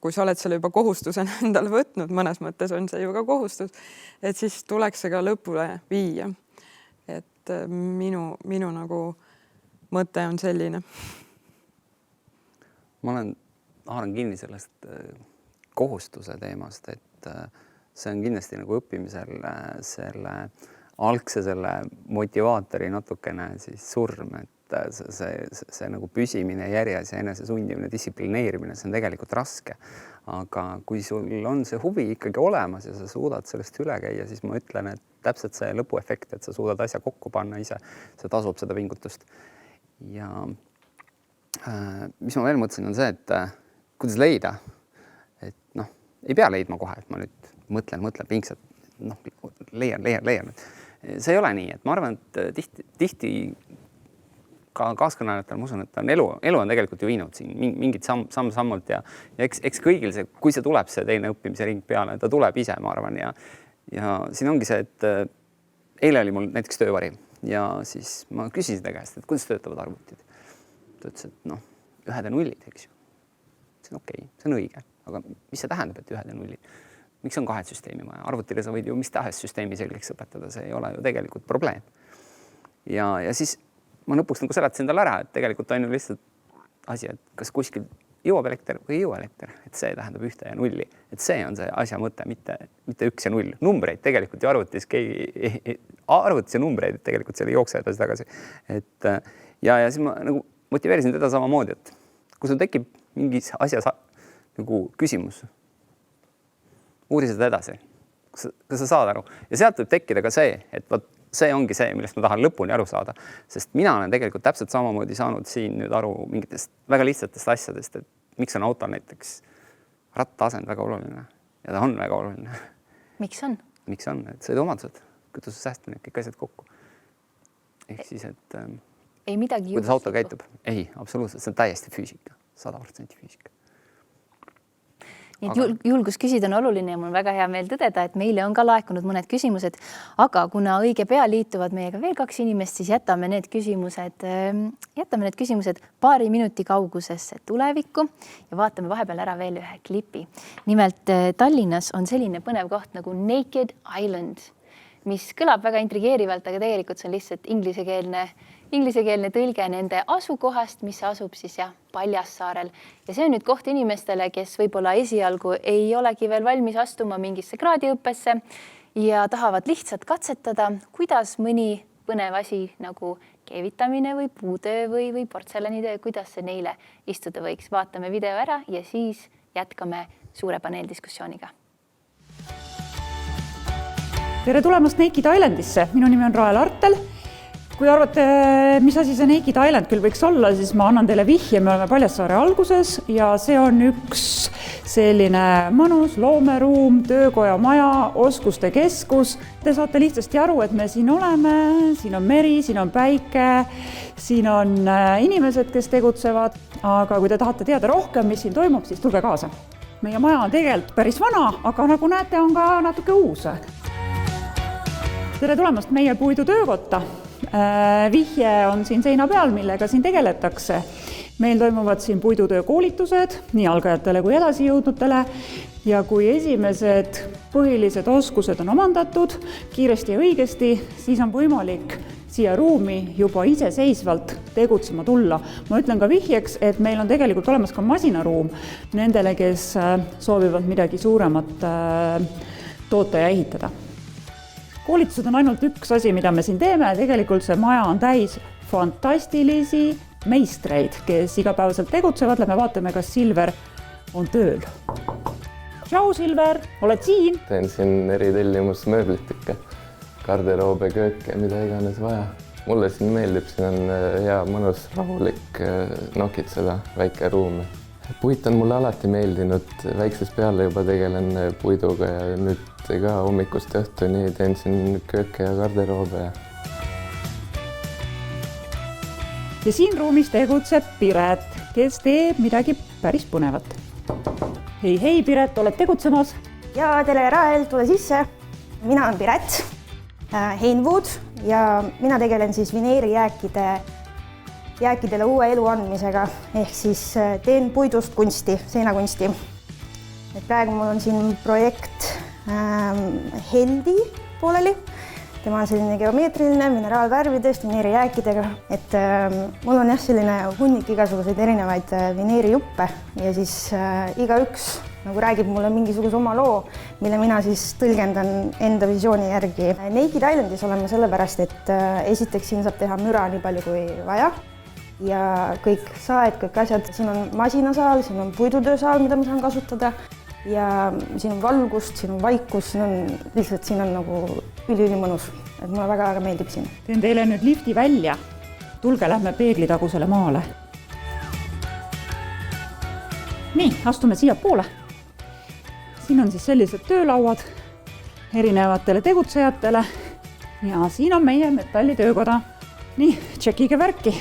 kui sa oled selle juba kohustusena endale võtnud, mõnes mõttes on see ju ka kohustus, et siis tuleks see ka lõpule viia. Et minu nagu mõte on selline. Ma haaran kinni sellest kohustuse teemast, et see on kindlasti nagu õppimisel selle algse selle motivaatori natukene siis surm, et see nagu püsimine järjes ja enese sundimine, distsiplineerimine, see on tegelikult raske. Aga kui sul on see huvi ikkagi olemas ja sa suudad sellest üle käia, siis ma ütlen, et täpselt see lõpuefekt, et sa suudad asja kokku panna ise, see tasub seda pingutust. Ja mis ma veel mõtlesin on see, et kuidas leida, et ei pea leidma kohe, et ma nüüd mõtlen pingsalt, leian. See ei ole nii, et ma arvan, et tihti ka kaaskõnelejatel, ma usun, et elu on tegelikult ju viinud siin mingid sammult ja eks kõigil see, kui see tuleb see teine õppimise ring peale, ta tuleb ise, ma arvan, ja siin ongi see, et eile oli mul näiteks töövari ja siis ma küsisin ta käest, et kuidas töötavad arvutid. Ta ütles, et 1 ja 0, eks ju. See on okei, see on õige, aga mis see tähendab, et 1 ja 0? Miks on 2 süsteemi vaja? Arvutile sa võid ju mis tahes süsteemi selgeks õpetada, see ei ole ju tegelikult probleem. Ja siis ma lõpuks nagu seletasin talle ära, et tegelikult on ju lihtsalt asi, et kas kuskil jõuab elekter või ei jõua elekter, et see tähendab 1 ja 0, et see on see asja mõte, mitte 1 ja 0. Numbreid tegelikult ju arvutis ja numbreid tegelikult seal ei jookse edasi tagasi. Ja siis ma nagu motiveerisin teda samamoodi, et kui sul tekib mingi asja nagu küsimus, uuri seda edasi, kas sa saad aru. Ja sealt võib tekkida ka see, et see ongi see, millest ma tahan lõpuni aru saada, sest mina olen tegelikult täpselt samamoodi saanud siin nüüd aru mingitest väga lihtsatest asjadest, et miks on autol näiteks rattaasend väga oluline ja ta on väga oluline. Miks on? Miks on, et sõiduomadused, kütuse säästmine, kõik asjad kokku. Ehk siis, et ei midagi kuidas auto käitub? Ei, absoluutselt, see on täiesti füüsika, 100% füüsika. Nii et julgus küsida on oluline ja mul on väga hea meel tõdeda, et meile on ka laekunud mõned küsimused, aga kuna õige pea liituvad meiega veel 2 inimest, siis jätame need küsimused paari minuti kaugusesse tulevikku ja vaatame vahepeal ära veel ühe klipi. Nimelt Tallinnas on selline põnev koht nagu Naked Island, mis kõlab väga intrigeerivalt, aga tegelikult see on lihtsalt inglisekeelne tõlge nende asukohast, mis asub siis Paljassaarel. Ja see on nüüd koht inimestele, kes võib-olla esialgu ei olegi veel valmis astuma mingisse kraadiõppesse ja tahavad lihtsalt katsetada, kuidas mõni põnev asi nagu keevitamine või puutöö või portselanitöö, kuidas see neile istuda võiks. Vaatame video ära ja siis jätkame suure paneeldiskussiooniga. Tere tulemast Naked Islandisse. Minu nimi on Rael Artel. kui arvate, mis asi see Naked Island küll võiks olla, siis ma annan teile vihje, me oleme Paljassaare alguses ja see on üks selline mõnus loomeruum, töökoja maja, oskuste keskus. Te saate lihtsasti aru, et me siin oleme, siin on meri, siin on päike, siin on inimesed, kes tegutsevad, aga kui te tahate teada rohkem, mis siin toimub, siis tulge kaasa. Meie maja on tegelikult päris vana, aga nagu näete, on ka natuke uus. Tere tulemast meie puidu töökotta. Vihje on siin seina peal, millega siin tegeletakse. Meil toimuvad siin puidutöö koolitused nii algajatele kui edasijõudnutele ja kui esimesed põhilised oskused on omandatud kiiresti ja õigesti, siis on võimalik siia ruumi juba iseseisvalt tegutsema tulla. Ma ütlen ka vihjeks, et meil on tegelikult olemas ka masinaruum nendele, kes soovivad midagi suuremat toota ja ehitada. Koolitused on ainult üks asi, mida me siin teeme. Tegelikult see maja on täis fantastilisi meistreid, kes igapäevaselt tegutsevad. Lähme vaatame, kas Silver on tööl. Tšau, Silver, oled siin? Teen siin eritellimus mööblit ikka, garderoobe, kööke, mida iganes vaja. Mulle siin meeldib, siin on hea mõnus rahulik nokitseda, väike ruum. Puit on mulle alati meeldinud, väiksest peale juba tegelen puiduga ja nüüd ka hommikust õhtuni teen siin kööke ja garderoobe. Ja siin ruumis tegutseb Piret, kes teeb midagi päris põnevat. Hei, Piret, oled tegutsemas? Ja tere Rael, tule sisse. Mina olen Piret Heinwood ja mina tegelen siis vineerijääkidele uue elu andmisega ehk siis teen puidust kunsti, seinakunsti. Et praegu mul on siin projekt Heldi pooleli. Tema on selline geomeetriline, mineraalvärvidest, vineerijääkidega. Et mul on selline hunnik igasuguseid erinevaid vineerijuppe ja siis igaüks nagu räägib mulle mingisuguse oma loo, mille mina siis tõlgendan enda visiooni järgi. Naked Islandis olen ma sellepärast, et esiteks siin saab teha müra nii palju kui vaja ja kõik saed, kõik asjad. Siin on masinasaal, siin on puidutöösaal, mida ma saan kasutada ja siin on valgust, siin on vaikus, siin on nagu ülimõnus. Et mulle väga meeldib siin. Teen teile nüüd lifti välja. Tulge, lähme peeglitagusele maale. Nii, astume siia poole. Siin on siis sellised töölauad erinevatele tegutsejatele ja siin on meie metallitöökoda. Nii, tšekige värki.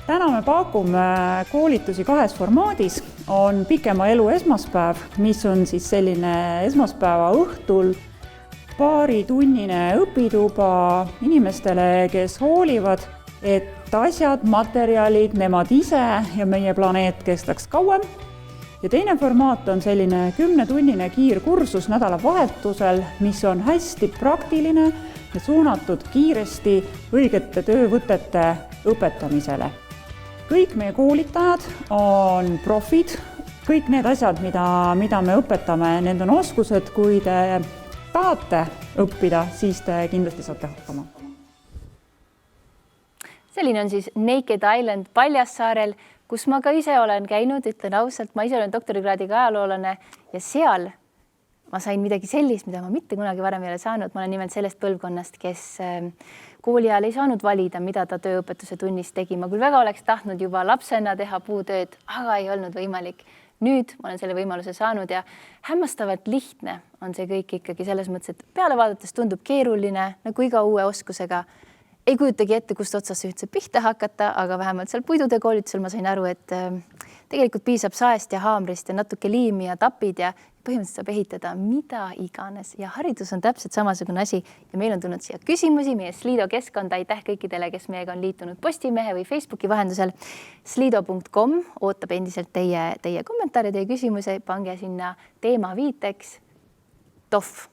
Täna me pakume koolitusi kahes formaadis. On pikema elu esmaspäev, mis on siis selline esmaspäeva õhtul paaritunnine õpituba inimestele, kes hoolivad, et asjad, materjalid, nemad ise ja meie planeet kestaks kauem. Ja teine formaat on selline 10-tunnine kiirkursus nädalavahetusel, mis on hästi praktiline ja suunatud kiiresti õigete töövõtete õpetamisele. Kõik meie koolitajad on profid, kõik need asjad, mida me õpetame, need on oskused, kui te tahate õppida, siis te kindlasti saate hakkama. Selline on siis Naked Island Paljassaarel, kus ma ka ise olen käinud, ütlen ausalt, ma ise olen doktorikraadiga ajaloolane ja seal ma sain midagi sellist, mida ma mitte kunagi varem ei ole saanud. Ma olen nimelt sellest põlvkonnast, kes kooli ajal ei saanud valida, mida ta tööõpetuse tunnis tegi. Ma küll väga oleks tahtnud juba lapsena teha puutööd, aga ei olnud võimalik. Nüüd ma olen selle võimaluse saanud ja hämmastavalt lihtne on see kõik ikkagi selles mõttes, et peale vaadates tundub keeruline, nagu iga uue oskusega. Ei kujutagi ette, kust otsast üldse pihta hakata, aga vähemalt seal puidutöö koolitusel ma sain aru, et tegelikult piisab saest ja haamrist ja natuke liimi ja tapid ja põhimõtteliselt saab ehitada mida iganes ja haridus on täpselt samasugune asi ja meil on tulnud siia küsimusi meie Slido keskkonda. Aitäh kõikidele, kes meiega on liitunud Postimehe või Facebooki vahendusel. Slido.com ootab endiselt teie kommentaare, teie küsimusi, pange sinna teema viiteks TOF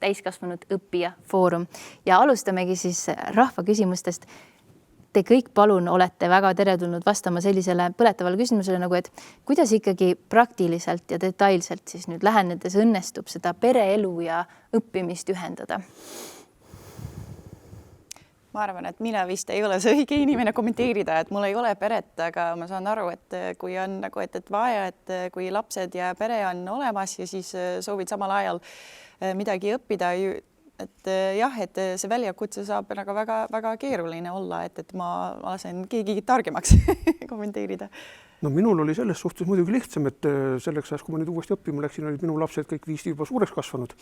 täiskasvanud õppija foorum ja alustamegi siis rahva küsimustest. Te kõik palun olete väga teretulnud vastama sellisele põletavale küsimusele nagu, et kuidas ikkagi praktiliselt ja detailselt siis nüüd lähenedes õnnestub seda pereelu ja õppimist ühendada? Ma arvan, et mina vist ei ole see õige inimene kommenteerida, et mul ei ole peret, aga ma saan aru, et kui on nagu, et vaja, et kui lapsed ja pere on olemas ja siis soovid samal ajal midagi õppida, et jah, et see väljakutse saab nagu väga keeruline olla, et ma lasen keegi targemaks kommenteerida. No minul oli selles suhtes muidugi lihtsam, et selleks ajast, kui ma nüüd uuesti õppima läksin, olid minu lapsed kõik 5 juba suureks kasvanud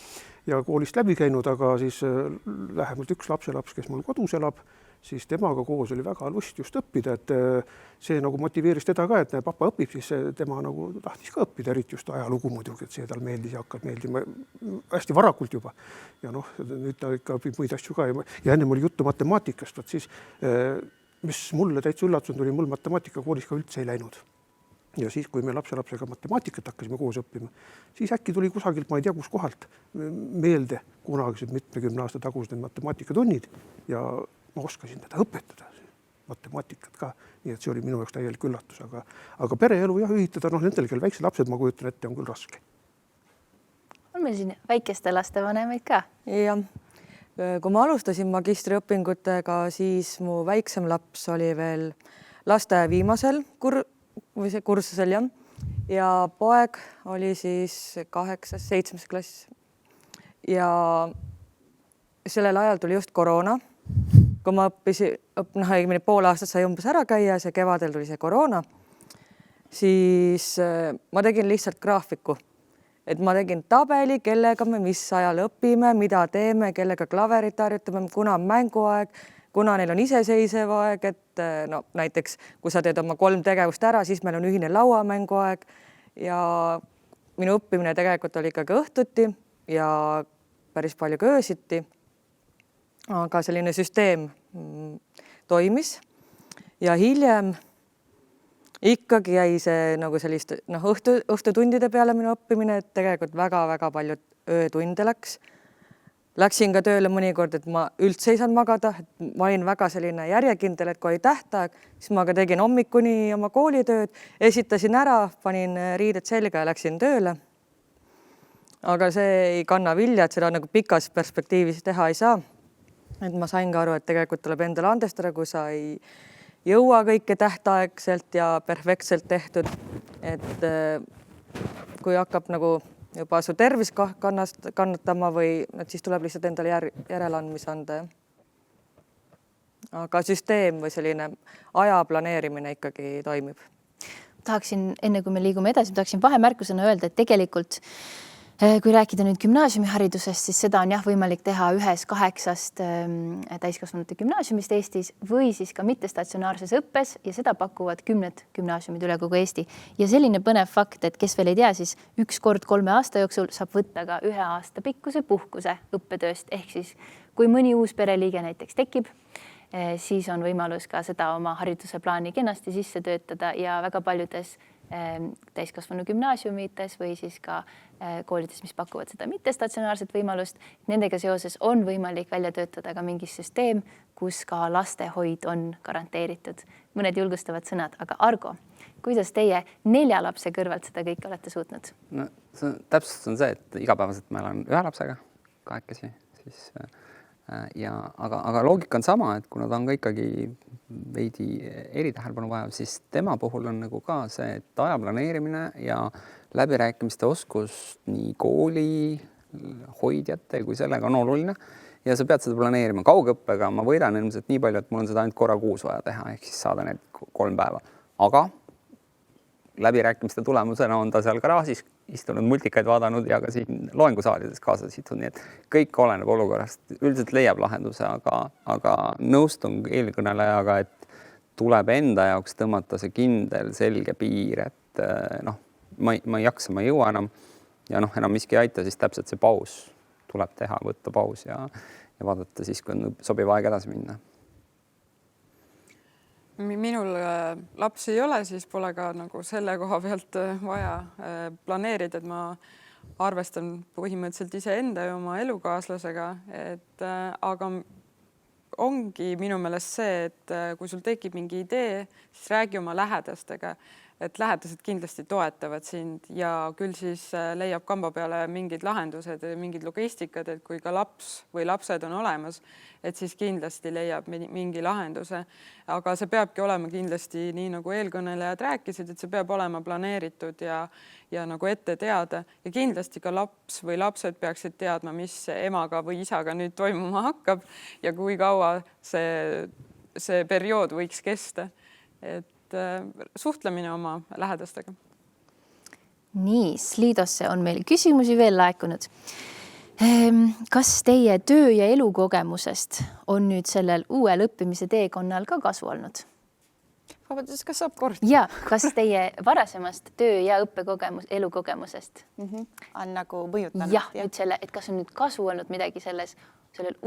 ja koolist läbi käinud, aga siis vähemalt üks lapselaps, kes mul kodus elab, siis temaga koos oli väga lust just õppida, et see nagu motiveeris teda ka, et papa õpib, siis tema nagu tahtis ka õppida, eriti just ajalugu muidugi, et see tal meeldis ja hakkab meeldima hästi varakult juba. Ja noh, nüüd ta ikka õpib muid asju ka ja ennem oli juttu matemaatikast, vaat siis mis mulle täitsa üllatusnud oli, mul matemaatika koolis ka üldse ei läinud. Ja siis, kui me lapselapsega matemaatikat hakkasime koos õppima, siis äkki tuli kusagilt, ma ei tea, kus kohalt meelde kunagised 70 aasta tagused matemaatikatunnid ja ma oskasin teda õpetada, matemaatikat ka, nii et see oli minu jaoks täielik üllatus, aga pereelu jah, ühitada, noh, nendel, kel väiksed lapsed, ma kujutan ette, on küll raske. On meil siin väikeste laste vanemaid ka? Jah. Kui ma alustasin magistriõpingutega, siis mu väiksem laps oli veel laste viimasel kursusel ja poeg oli siis 8.-7. klass. Ja sellel ajal tuli just koroona. Kui ma õppisin, pool aastat sai umbes ära käia, see kevadel tuli see koroona, siis ma tegin lihtsalt graafiku. Et ma tegin tabeli, kellega me mis ajal õpime, mida teeme, kellega klaverit harjutame, kuna on mänguaeg, kuna neil on iseseisev aeg, et no, näiteks kui sa teed oma 3 tegevust ära, siis meil on ühine lauamänguaeg ja minu õppimine tegelikult oli ikkagi õhtuti ja päris palju ka öösiti. Aga selline süsteem toimis ja hiljem ikkagi jäi see nagu sellist õhtutundide peale minu õppimine, et tegelikult väga-väga palju öötunde läks. Läksin ka tööle mõnikord, et ma üldse ei saanud magada, et ma olin väga selline järjekindel, et kui oli tähtaeg, siis ma ka tegin hommikuni oma koolitööd, esitasin ära, panin riided selga ja läksin tööle. Aga see ei kanna vilja, et seda nagu pikas perspektiivis teha ei saa. Et ma sain ka aru, et tegelikult tuleb endale andestada, kui sa ei jõua kõike tähtaegselt ja perfektselt tehtud, et kui hakkab nagu juba su tervis kannatama või siis tuleb lihtsalt endale järeleandmis anda. Aga süsteem või selline aja planeerimine ikkagi toimib. Tahaksin, enne kui me liigume edasi, tahaksin vahemärkusena öelda, et tegelikult kui rääkida nüüd gümnaasiumiharidusest, siis seda on jah võimalik teha ühes 8 täiskasvanute gümnaasiumist Eestis või siis ka mittestatsionaarses õppes ja seda pakuvad 10 gümnaasiumid üle kogu Eesti. Ja selline põnev fakt, et kes veel ei tea, siis 1 kord 3 aasta jooksul saab võtta ka 1 aasta pikkuse puhkuse õppetööst. Ehk siis, kui mõni uus pereliige näiteks tekib, siis on võimalus ka seda oma hariduse plaani kenasti sisse töötada ja väga paljudes täiskasvanu gümnaasiumites või siis ka koolides, mis pakuvad seda mittestatsionaarset võimalust. Nendega seoses on võimalik välja töötada ka mingi süsteem, kus ka lastehoid on garanteeritud. Mõned julgustavad sõnad, aga Argo, kuidas teie 4 lapse kõrvalt seda kõike olete suutnud? No, täpselt on see, et igapäevaselt ma olen 1 lapsega, 2, siis aga loogika on sama, et kuna ta on ka ikkagi veidi eritähelepanu vajav, siis tema puhul on nagu ka see, et aja planeerimine ja läbirääkimiste oskus nii kooli hoidjatel kui sellega on oluline ja sa pead seda planeerima. Kaugõppega ma võidan ilmselt nii palju, et mul on seda ainult korra kuus vaja teha, ehk siis saada need 3 päeva. Aga läbirääkimiste tulemusena on ta seal garaažis istunud, multikaid vaadanud ja ka siin loengusaalides kaasa situd, nii et kõik oleneb olukorrast. Üldiselt leiab lahenduse, aga nõustun eelkõnelejaga, et tuleb enda jaoks tõmmata see kindel, selge piir, et noh, ma ei jaksa, ma ei jõua enam ja noh, enam miski ei aita, siis täpselt see paus tuleb teha, võtta paus ja vaadata siis, kui on sobiv aeg edasi minna. Minul lapsi ei ole, siis pole ka nagu selle koha pealt vaja planeerida, et ma arvestan põhimõtteliselt iseenda ja oma elukaaslasega, aga ongi minu meelest see, et kui sul tekib mingi idee, siis räägi oma lähedastega, et lähedased kindlasti toetavad sind ja küll siis leiab kamba peale mingid lahendused, mingid logistikad, et kui ka laps või lapsed on olemas, et siis kindlasti leiab mingi lahenduse. Aga see peabki olema kindlasti nii, nagu eelkõnelejad rääkisid, et see peab olema planeeritud ja nagu ette teada ja kindlasti ka laps või lapsed peaksid teadma, mis emaga või isaga nüüd toimuma hakkab ja kui kaua see periood võiks kesta. Et suhtlemine oma lähedastega. Nii, Sliidosse on meil küsimusi veel laekunud. Kas teie töö- ja elukogemusest on nüüd sellel uuel õppimise teekonnal ka kasu olnud? Vabandus, kas saab kord? Ja, kas teie varasemast töö- ja elukogemusest on nagu mõjutanud? Jah, nüüd selle, et kas on nüüd kasu olnud midagi sellel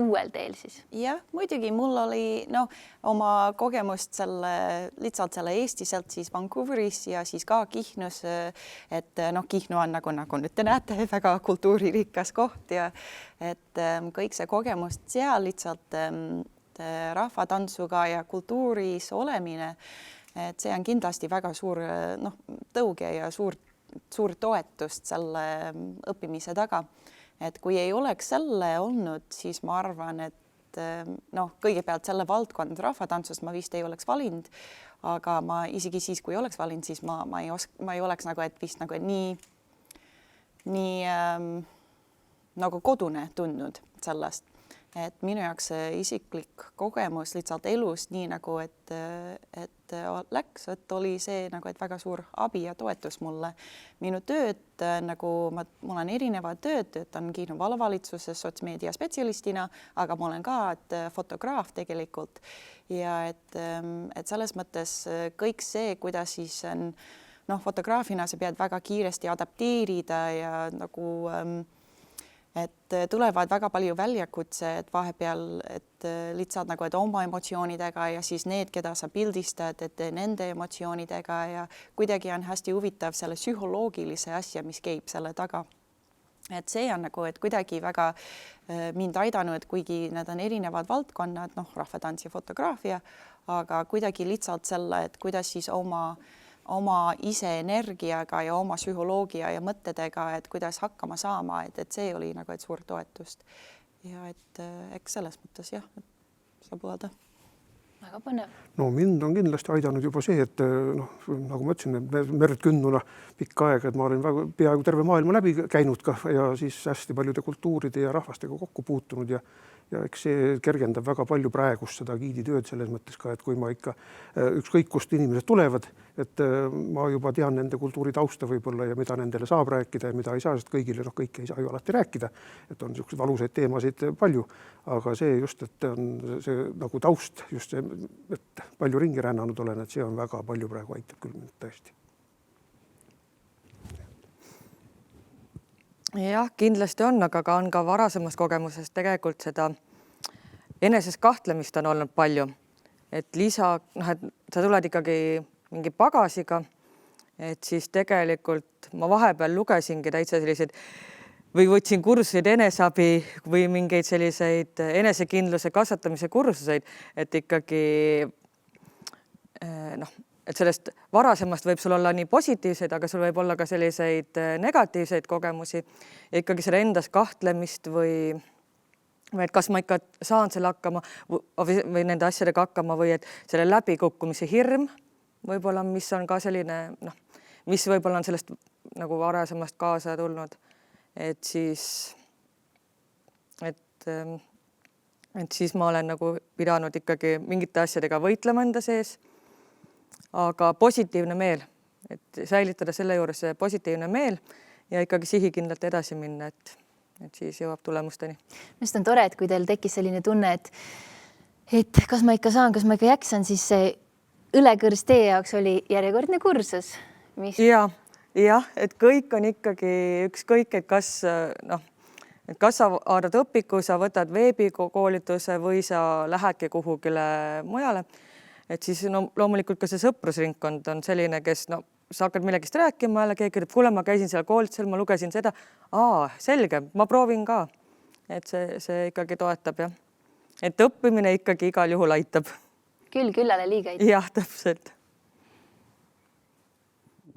uuel teel siis? Jah, muidugi mul oli oma kogemust lihtsalt selle Eestiselt siis Vancouveris ja siis ka Kihnus, et Kihnu on nagu nüüd te näete väga kultuuririkas koht ja et kõik see kogemust seal lihtsalt rahvatantsuga ja kultuuris olemine, et see on kindlasti väga suur tõuge ja suur toetust selle õppimise taga. Et kui ei oleks selle olnud, siis ma arvan, et kõigepealt selle valdkond rahvatantsust ma vist ei oleks valinud, aga ma isegi siis, kui oleks valinud, siis ma ei oleks nagu, et vist nagu nii nagu kodune tundnud sellest. Et minu jaoks isiklik kogemus lihtsalt elus nii nagu, et läks, et oli see nagu, et väga suur abi ja toetus mulle. Minu tööd, nagu mul on erinevad tööd, töötan Kihnu vallavalitsuses sotsmeedia spetsialistina, aga ma olen ka fotograaf tegelikult ja et selles mõttes kõik see, kuidas siis on, fotograafina sa pead väga kiiresti adapteerida ja nagu et tulevad väga palju väljakutsed vahepeal, et lihtsalt nagu, et oma emotsioonidega ja siis need, keda sa pildistad, et nende emotsioonidega ja kuidagi on hästi huvitav selle psühholoogilise asja, mis käib selle taga. Et see on nagu, et kuidagi väga mind aidanud, kuigi need on erinevad valdkonnad, rahvatants ja fotograafia, aga kuidagi lihtsalt selle, et kuidas siis oma ise energiaga ja oma psühholoogia ja mõttedega, et kuidas hakkama saama, et see oli nagu, et suur toetust. Ja et eks selles mõttes jah, saab öelda. Väga põnev. No mind on kindlasti aidanud juba see, et nagu ma ütlesin, et merd künnuna pikka aega, et ma olen peaaegu terve maailma läbi käinud ka ja siis hästi paljude kultuuride ja rahvastega kokku puutunud ja eks see kergendab väga palju praegust seda giiditööd selles mõttes ka, et kui ma ikka ükskõik kust inimesed tulevad, et ma juba tean nende kultuuri tausta võib-olla ja mida nendele saab rääkida ja mida ei saa, sest kõigile kõik ei saa ju alati rääkida, et on niisuguseid valusaid teemasid palju, aga see just, et on see nagu taust, just see, et palju ringi rännanud olen, et see on väga palju praegu aitab küll mind tõesti. Jah, kindlasti on, aga on ka varasemast kogemusest tegelikult seda eneses kahtlemist on olnud palju. Et et sa tuled ikkagi mingi pagasiga, et siis tegelikult ma vahepeal lugesingi täitsa selliseid või võtsin kursuseid eneseabi või mingeid selliseid enesekindluse kasvatamise kursuseid, et ikkagi et sellest varasemast võib sul olla nii positiivseid, aga sul võib olla ka selliseid negatiivseid kogemusi ja ikkagi selle endas kahtlemist või et kas ma ikka saan selle hakkama või nende asjadega hakkama või et selle läbikukkumise hirm võib-olla, mis on ka selline, mis võib-olla on sellest nagu varasemast kaasa tulnud, et siis ma olen nagu pidanud ikkagi mingite asjadega võitlema enda sees. Aga positiivne meel, et säilitada selle juures see positiivne meel ja ikkagi sihikindlalt edasi minna, et siis jõuab tulemusteni. Mest on tore, et kui teil tekkis selline tunne, et kas ma ikka saan, kas ma ikka jaksan, siis see õlekõrs teie jaoks oli järjekordne kursus. Jah, et kõik on ikkagi ükskõik, et kas sa vaatad õpiku, sa võtad veebikoolituse või sa lähedki kuhugile mujale. Et siis loomulikult ka see sõprusringkond on selline, kes sa hakkad millegist rääkima, jälle keegi ütleb, kuule, ma käisin seal koolitusel, ma lugesin seda. Selge, ma proovin ka. Et see ikkagi toetab, jah. Et õppimine ikkagi igal juhul aitab. Küllale liiga aitab. Jah, täpselt.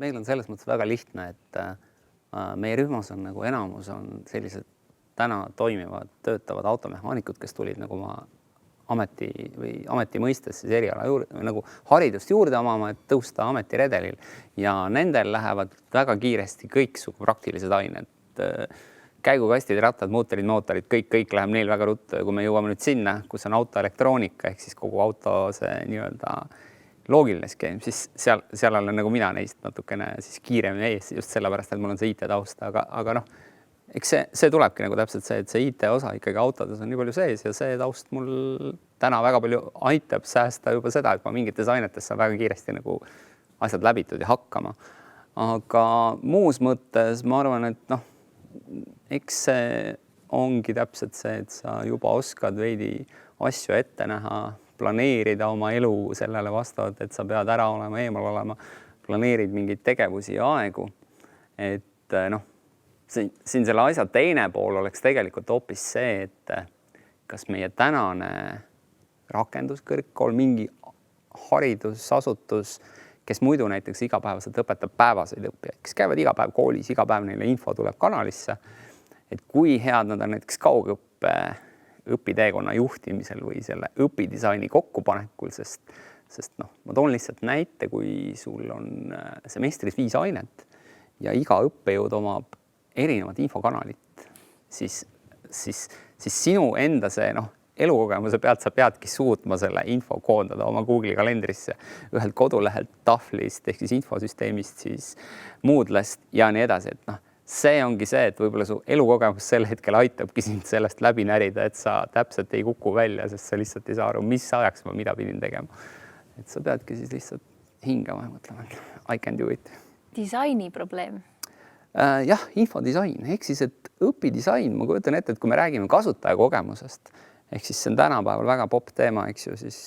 meil on selles mõttes väga lihtne, et meie rühmas on nagu enamus on sellised täna toimivad, töötavad automehaanikud, kes tulid nagu oma ameti mõistes siis eriala juurde, nagu haridust juurde omama, et tõusta ametiredelil ja nendel lähevad väga kiiresti kõiksugu praktilised ained, käigukastid, rattad, mootorid, kõik läheb neil väga ruttu ja kui me jõuame nüüd sinna, kus on autoelektroonika ehk siis kogu auto see nii-öelda loogiline skeem, siis seal olen nagu mina neist natukene siis kiiremini ees just sellepärast, et mul on see IT-taust, aga noh, eks see tulebki nagu täpselt see, et see IT-osa ikkagi autodes on nii palju sees ja see taust mul täna väga palju aitab säästa juba seda, et ma mingites ainetes saan väga kiiresti nagu asjad läbitud ja hakkama. Aga muus mõttes ma arvan, et noh, eks see ongi täpselt see, et sa juba oskad veidi asju ette näha, planeerida oma elu sellele vastavalt, et sa pead ära olema, eemal olema, planeerid mingeid tegevusi ja aegu, et noh, siin selle asja teine pool oleks tegelikult hoopis see, et kas meie tänane rakenduskõrgkool, mingi haridusasutus, kes muidu näiteks igapäevaselt õpetab päevaseid õppijaid, kes käivad iga päev koolis, iga päev neile info tuleb kanalisse, et kui head nad on näiteks kaugõppe õpiteekonna juhtimisel või selle õpidisaini kokkupanekul, sest noh, ma toon lihtsalt näite, kui sul on semestris 5 ainet ja iga õppejõud omab erinevat infokanalit, siis sinu enda see elukogemuse pealt sa peadki suutma selle info koondada oma Google'i kalendrisse ühelt kodulehelt, tahvlist ehk siis infosüsteemist, siis Moodlest ja nii edasi, et noh, see ongi see, et võib-olla su elukogemus sel hetkel aitabki sind sellest läbi närida, et sa täpselt ei kuku välja, sest sa lihtsalt ei saa aru, mis ajaks ma mida pidin tegema. Et sa peadki siis lihtsalt hingama ja mõtlema, et I can do it. Disaini probleem. Jah, infodisain, ehk siis, et õpidisain, ma kujutan ette, et kui me räägime kasutaja kogemusest, ehk siis see on tänapäeval väga popp teema, eks ju, siis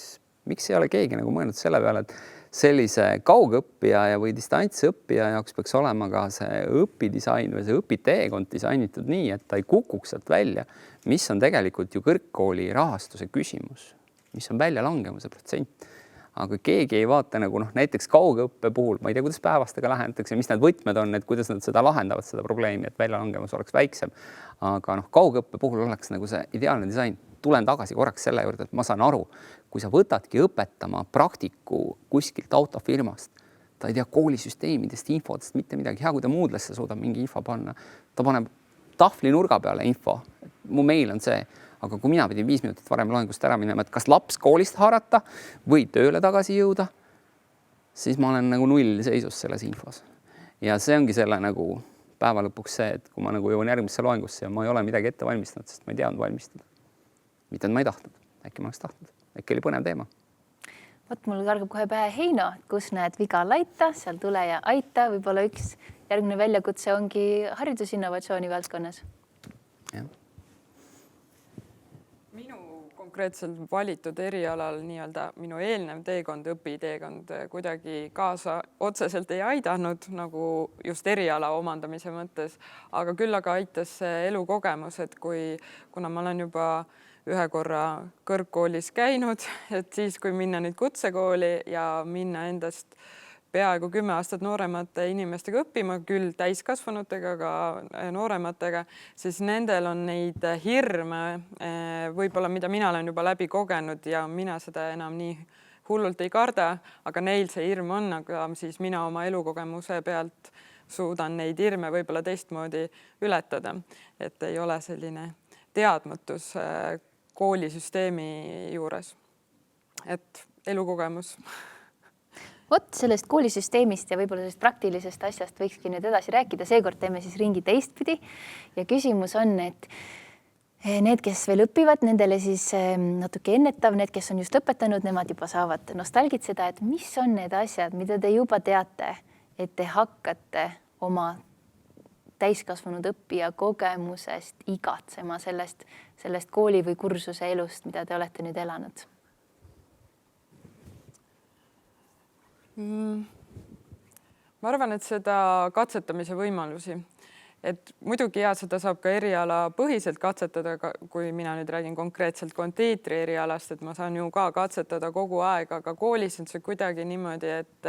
miks ei ole keegi nagu mõelnud selle peale, et sellise kaugõppija või distantsõppija jaoks peaks olema ka see õpidisain või see õpiteekond disainitud nii, et ta ei kukuks sealt välja, mis on tegelikult ju kõrgkooli rahastuse küsimus, mis on väljalangevuse protsent. Aga keegi ei vaata nagu näiteks kaugõppe puhul, ma ei tea, kuidas päevastega lähendatakse, mis need võtmed on, et kuidas nad seda lahendavad, seda probleemi, et väljalangevus oleks väiksem. Aga kaugõppe puhul oleks nagu see ideaalne disain. Tulen tagasi korraks selle juurde, et ma saan aru, kui sa võtadki õpetama praktiku kuskilt autofirmast, ta ei tea koolisüsteemidest, infodest, mitte midagi. Hea, kui ta Moodlesse suudab mingi info panna, ta paneb tahvli nurga peale info. Mu meil on see. Aga kui mina pidin 5 minutit varem loengust ära minema, et kas laps koolist haarata või tööle tagasi jõuda, siis ma olen nagu null seisus selles infos. Ja see ongi selle nagu päeva lõpuks see, et kui ma nagu jõuan järgmisse loengusse ja ma ei ole midagi ette valmistanud, sest ma ei teadnud valmistada. Mitte, et ma ei tahtnud. Äkki ma oleks tahtnud. Äkki oli põnev teema. Võt, mul kargab kohe pähe Heino, kus näed viga laita, seal tule ja aita. Võib-olla üks järgmine väljakutse ongi haridusinnovatsiooni valdkonnas. Jah. Minu konkreetselt valitud erialal nii-öelda minu eelnev teekond, õpiteekond kuidagi kaasa otseselt ei aidanud nagu just eriala omandamise mõttes, aga küll aga aitas see elukogemus, et kuna ma olen juba ühe korra kõrgkoolis käinud, et siis kui minna nüüd kutsekooli ja minna endast peaaegu 10 aastat nooremate inimestega õppima, küll täiskasvanutega, aga noorematega, siis nendel on neid hirme, võib-olla mida mina olen juba läbi kogenud ja mina seda enam nii hullult ei karda, aga neil see hirm on, aga siis mina oma elukogemuse pealt suudan neid hirme võib-olla teistmoodi ületada, et ei ole selline teadmatus koolisüsteemi juures, et elukogemus. Vot sellest koolisüsteemist ja võib-olla sellest praktilisest asjast võikski nüüd edasi rääkida. Seekord teeme siis ringi teistpidi ja küsimus on, et need, kes veel õpivad, nendele siis natuke ennetav, need, kes on just õpetanud, nemad juba saavad nostalgitseda, et mis on need asjad, mida te juba teate, et te hakkate oma täiskasvanud õppija kogemusest igatsema sellest kooli või kursuse elust, mida te olete nüüd elanud. Ma arvan, et seda katsetamise võimalusi, et muidugi seda saab ka eriala põhiselt katsetada, kui mina nüüd räägin konkreetselt kondiitri erialast, et ma saan ju ka katsetada kogu aeg, aga koolis on see kuidagi niimoodi, et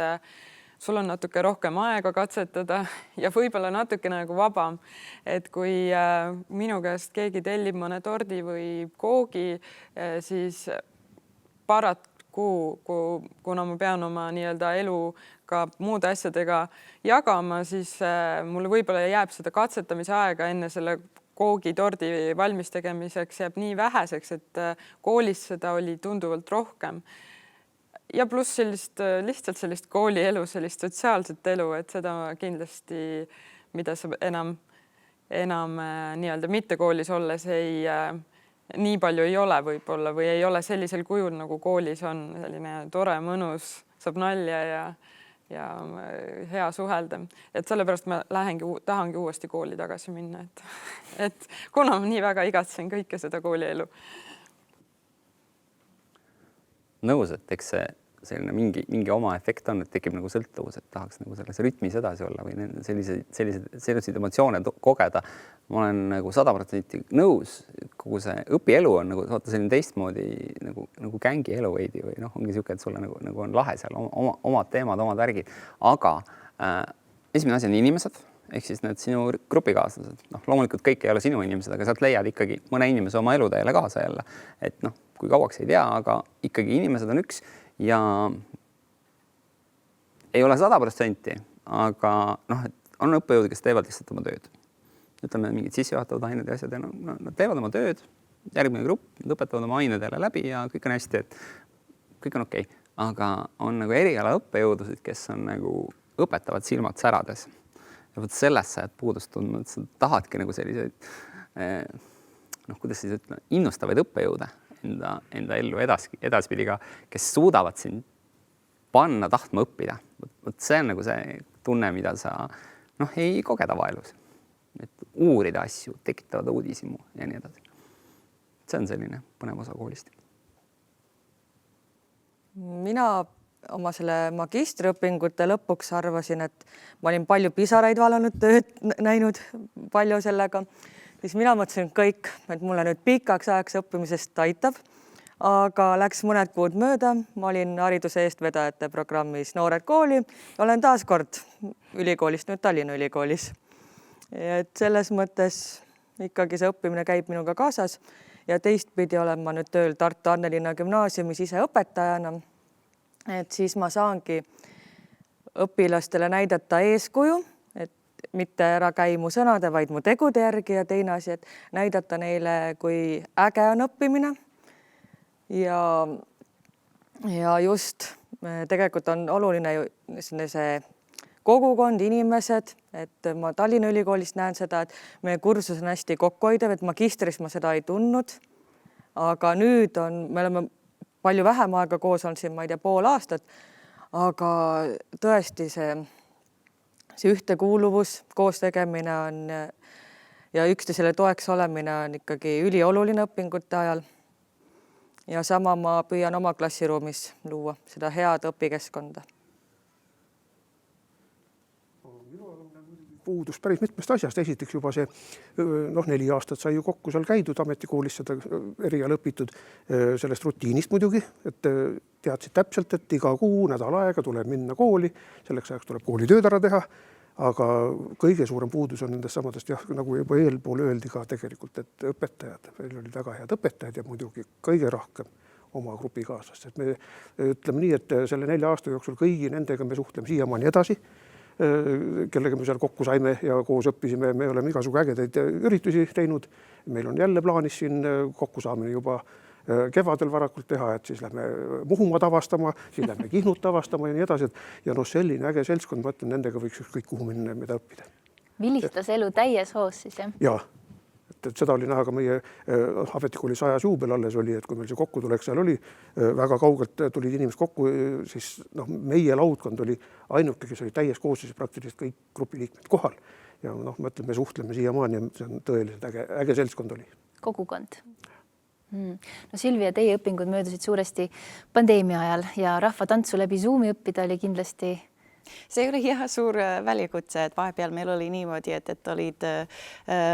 sul on natuke rohkem aega katsetada ja võib-olla natuke nagu vabam. Et kui minu käest keegi tellib mõne tordi või koogi, siis paraku, kuna ma pean oma nii-öelda elu ka muude asjadega jagama, siis mulle võib-olla jääb seda katsetamise aega enne selle koogi tordi valmis tegemiseks jääb nii väheseks, et koolis seda oli tunduvalt rohkem. Ja pluss lihtsalt sellist koolielu, sellist sotsiaalset elu, et seda kindlasti, mida sa enam nii-öelda mitte koolis olles nii palju ei ole võib-olla või ei ole sellisel kujul, nagu koolis on, selline tore, mõnus, saab nalja ja hea suhelda. Et sellepärast ma tahangi uuesti kooli tagasi minna, et kuna ma nii väga igatsen kõike seda koolielu. Nõus, et eks see selline mingi oma efekt on, et tekib nagu sõltuvus, et tahaks nagu selles rütmis edasi olla või selliseid emotsioone kogeda. Ma olen nagu 100% nõus, kogu see õpielu on nagu vaata selline teistmoodi nagu gängi elu veidi või ongi siuke, et sulle nagu on lahe seal omad teemad, omad värgid, aga esimene asi on inimesed, ehk siis need sinu grupikaaslased. Loomulikult kõik ei ole sinu inimesed, aga sealt leiad ikkagi mõne inimese oma eluteele kaasa jälle, et kui kauaks ei tea, aga ikkagi inimesed on üks ja ei ole 100%, aga on õppejõud, kes teevad lihtsalt oma tööd. Ütleme mingid sissejuhatavad ained ja asjad ja nad teevad oma tööd, järgmine grupp, nad õpetavad oma ained jälle läbi ja kõik on hästi, et kõik on okei. Aga on nagu eriala õppejõudusid, kes on nagu õpetavad silmad särades. Ja võt sellest sa jääd puudust tundnud, et sa tahadki nagu selliseid, kuidas siis ütleme, innustavaid õppejõude enda ellu edaspidi ka, kes suudavad sind panna tahtma õppida. Võt see on nagu see tunne, mida sa ei koge tavaelus. Et uurida asju, tekitavad uudisimu ja nii edasi. See on selline põnev osa koolist. Mina oma selle magistriõpingute lõpuks arvasin, et ma olin palju pisaraid valanud tööd näinud palju sellega. Siis mina mõtlesin kõik, et mulle nüüd pikaks ajaks õppimisest aitab, aga läks mõned kuud mööda. Ma olin hariduse eestvedajate programmis Noored kooli. Olen taas kord ülikoolist, nüüd Tallinna ülikoolis. Et selles mõttes ikkagi see õppimine käib minuga kaasas ja teistpidi olen ma nüüd tööl Tartu Annelinna gümnaasiumis ise õpetajana. Et siis ma saangi õpilastele näidata eeskuju, et mitte ära käi mu sõnade, vaid mu tegude järgi ja teine asi, et näidata neile, kui äge on õppimine. Ja just tegelikult on oluline see kogukond, inimesed, et ma Tallinna ülikoolist näen seda, et meie kursus on hästi kokkuhoidev, et magistris ma seda ei tundnud, aga nüüd me oleme palju vähem aega koos olnud siin, ma ei tea, pool aastat, aga tõesti see ühtekuuluvus, koos tegemine on ja üksteisele toeks olemine on ikkagi ülioluline õpingute ajal. Ja sama ma püüan oma klassiruumis luua seda head õpikeskkonda. Puudus päris mitmest asjast. Esiteks juba see 4 aastat sai ju kokku seal käidud ametikoolis seda eriala õpitud sellest rutiinist muidugi, et teadsid täpselt, et iga kuu nädal aega tuleb minna kooli, selleks ajaks tuleb koolitööd ära teha, aga kõige suurem puudus on nendest samadest, nagu juba eelpool öeldi ka tegelikult, et õpetajad, meil olid väga head õpetajad ja muidugi kõige rohkem oma grupikaaslast. Et me ütleme nii, et selle 4 aasta jooksul kõigi nendega me suhtleme siiamaani edasi, kellega me seal kokku saime ja koos õppisime. Me oleme igasugu ägedaid üritusi teinud. Meil on jälle plaanis siin kokku saamine juba kevadel varakult teha, et siis lähme Muhumaa tavastama, siis lähme Kihnut tavastama ja nii edasi. Ja selline äge seltskond, ma ütlen, nendega võiks kõik kuhu minna, mida õppida. Vilistas elu täies hoos siis, jah? Jaa. Et seda oli näha ka meie ametikooli 100 juubel alles oli, et kui meil see kokku tuleks, seal oli väga kaugelt tulid inimesed kokku, siis meie laudkond oli ainuke, kes oli täies koosseisus praktiliselt kõik grupiliikmed kohal. Ja ma ütlen, me suhtleme siiamaani ja see on tõeliselt äge seltskond oli. Kogukond. Silvia, teie õpingud möödusid suuresti pandeemia ajal ja rahvatantsu läbi Zoomi õppida oli kindlasti... See oli suur välikutse, et vahepeal meil oli niimoodi, et olid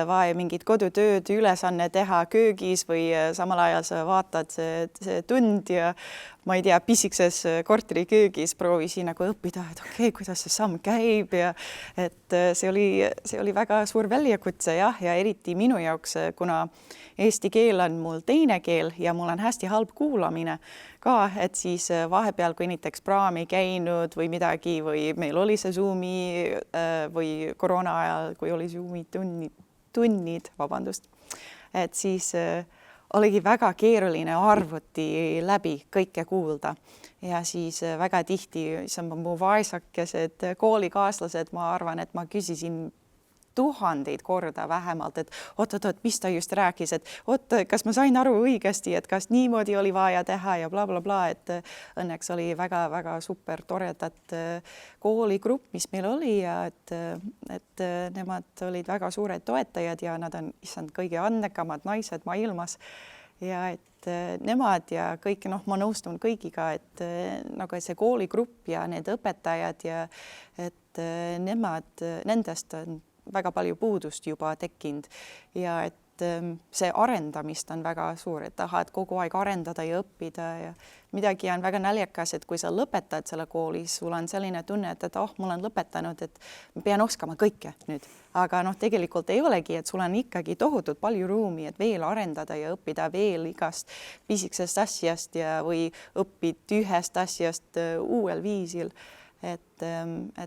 vaja mingid kodutööd ülesanne teha köögis või samal ajal sa vaatad see tund ja ma ei tea, pisikses korteri köögis proovisin nagu õppida, et okei, kuidas see samm käib ja et see oli väga suur väljakutse jah, ja eriti minu jaoks, kuna eesti keel on mul teine keel ja mul on hästi halb kuulamine ka, et siis vahepeal, kui näiteks praami käinud või midagi või meil oli see Zoomi või koroona ajal, kui oli Zoomi tunnid, vabandust, et siis oligi väga keeruline arvuti läbi kõike kuulda ja siis väga tihti mu vaesakesed koolikaaslased, ma arvan, et ma küsisin 1000 korda vähemalt, et oot, mis ta just rääkis, et kas ma sain aru õigesti, et kas niimoodi oli vaja teha ja bla, bla, bla, et õnneks oli väga-väga super toredat kooligrupp, mis meil oli ja et nemad olid väga suured toetajad ja nad on issand kõige annekamad naised maailmas ja et nemad ja kõik, ma nõustun kõigiga, et nagu see kooligrupp ja need õpetajad ja et nendest on väga palju puudust juba tekkinud ja et see arendamist on väga suur, et tahad kogu aeg arendada ja õppida ja midagi on väga naljakas, et kui sa lõpetad selle koolis, sul on selline tunne, et mul on lõpetanud, et ma pean oskama kõike nüüd, aga tegelikult ei olegi, et sul on ikkagi tohutult palju ruumi, et veel arendada ja õppida veel igast pisikesest asjast ja või õpid ühest asjast uuel viisil. Et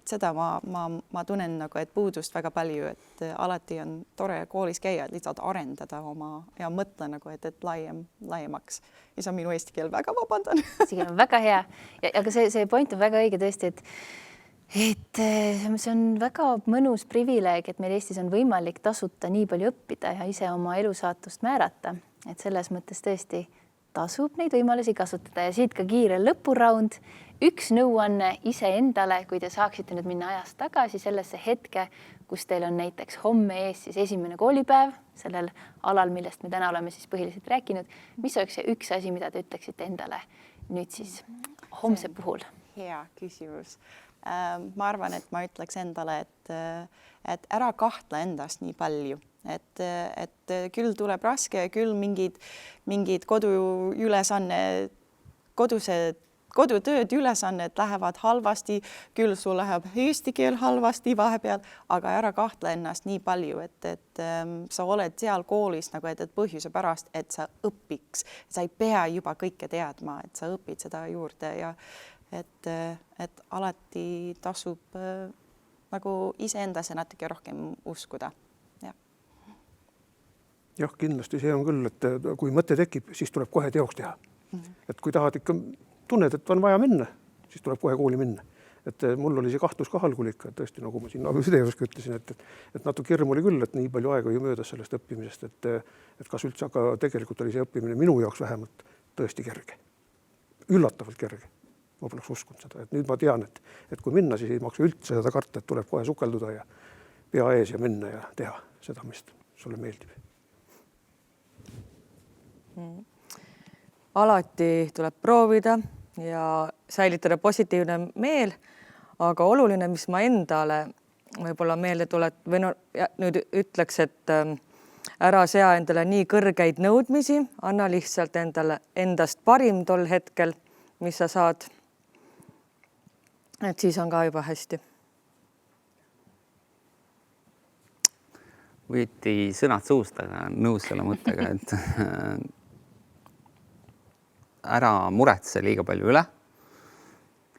seda ma tunnen nagu, et puudust väga palju, et alati on tore koolis käia, lihtsalt arendada oma ja mõtle nagu, et laiemaks. Ja see on minu eesti keel, väga vabandan. See on väga hea. Aga see point on väga õige tõesti, et see on väga mõnus privileeg, et meil Eestis on võimalik tasuta nii palju õppida ja ise oma elusaatust määrata. Et selles mõttes tõesti tasub neid võimalusi kasutada ja siit ka kiire lõpuraund. Üks nõuanne iseendale, kui te saaksite nüüd minna ajas tagasi sellesse hetke, kus teil on näiteks homme ees siis esimene koolipäev sellel alal, millest me täna oleme siis põhiliselt rääkinud. Mis oleks see üks asi, mida te ütleksite endale nüüd siis homse puhul? Hea küsimus. Ma arvan, et ma ütleks endale, et ära kahtle endast nii palju. Et küll tuleb raske, küll mingid kodutööd ülesanned lähevad halvasti, küll sul läheb eesti keel halvasti vahepeal, aga ära kahtle ennast nii palju, et sa oled seal koolis nagu, et põhjuse pärast, et sa õpiks. Sa ei pea juba kõike teadma, et sa õpid seda juurde ja et alati tasub nagu iseendasse natuke rohkem uskuda. Jah, kindlasti see on küll, et kui mõte tekib, siis tuleb kohe teoks teha. Et kui tahad ikka tunned, et on vaja minna, siis tuleb kohe kooli minna. Et mul oli see kahtlus ka algul ikka, et tõesti, nagu ma siin videoski ütlesin, et natuke hirm oli küll, et nii palju aega ju möödas sellest õppimisest, et kas üldse, aga tegelikult oli see õppimine minu jaoks vähemalt tõesti kerge. Üllatavalt kerge. Ma poleks uskunud seda. Et nüüd ma tean, et kui minna, siis ei maksa üldse seda karta, et tuleb kohe sukelduda ja pea ees ja minna ja teha seda, mis sulle meeldib. Alati tuleb proovida ja säilitada positiivne meel, aga oluline, mis ma endale võib-olla meelde tuleb või nüüd ütleks, et ära sea endale nii kõrgeid nõudmisi, anna lihtsalt endast parim tol hetkel, mis sa saad. Et siis on ka juba hästi. Võeti sõnad suust, aga nõus selle mõttega, et ära muretse liiga palju üle,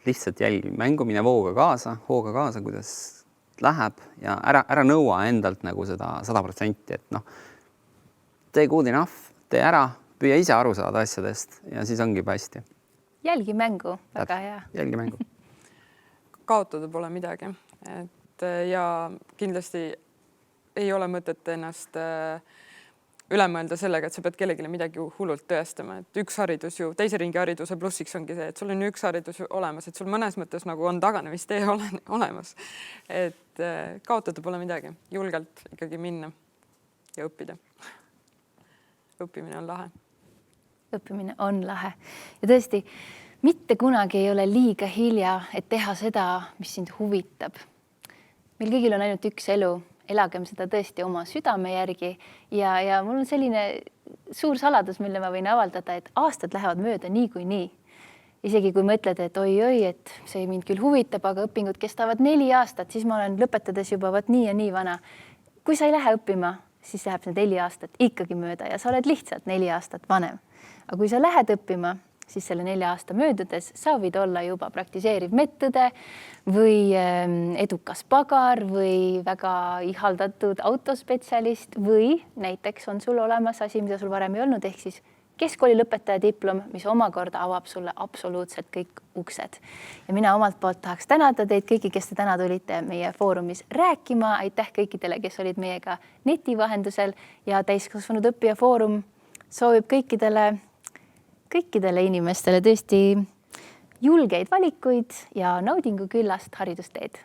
lihtsalt jälgi mängu, mine hooga kaasa, kuidas läheb ja ära nõua endalt nagu seda 100%, et tee good enough, tee ära, püüa ise aru saada asjadest ja siis ongi juba hästi. Jälgi mängu, väga hea. Jälgi mängu. Kaotada pole midagi, ja kindlasti ei ole mõtet ennast üle mõelda sellega, et sa pead kellegile midagi hullult tõestama, et üks haridus ju, teise ringi hariduse plussiks ongi see, et sul on üks haridus olemas, et sul mõnes mõttes nagu on taganemistee olemas, et kaotada pole midagi, julgelt ikkagi minna ja õppida. Õppimine on lahe. Õppimine on lahe ja tõesti, mitte kunagi ei ole liiga hilja, et teha seda, mis sind huvitab. Meil kõigil on ainult üks elu. Elagem seda tõesti oma südame järgi ja mul on selline suur saladus, mille ma võin avaldada, et aastad lähevad mööda nii kui nii. isegi kui mõtled, et oi-oi, et see mind küll huvitab, aga õpingud kestavad 4 aastat, siis ma olen lõpetades juba vot nii ja nii vana. Kui sa ei lähe õppima, siis läheb see 4 aastat ikkagi mööda ja sa oled lihtsalt 4 aastat vanem. Aga kui sa lähed õppima, siis selle 4 aasta möödudes sa võid olla juba praktiseeriv medõde või edukas pagar või väga ihaldatud autospetsialist või näiteks on sul olemas asi, mida sul varem ei olnud, ehk siis keskkooli lõpetaja diplom, mis omakorda avab sulle absoluutselt kõik uksed. Ja mina omalt poolt tahaks tänada teid kõiki, kes te täna tulite meie foorumis rääkima. Aitäh kõikidele, kes olid meiega neti vahendusel ja täiskasvanud õppija foorum soovib kõikidele inimestele tõesti julgeid valikuid ja naudinguküllast haridusteed.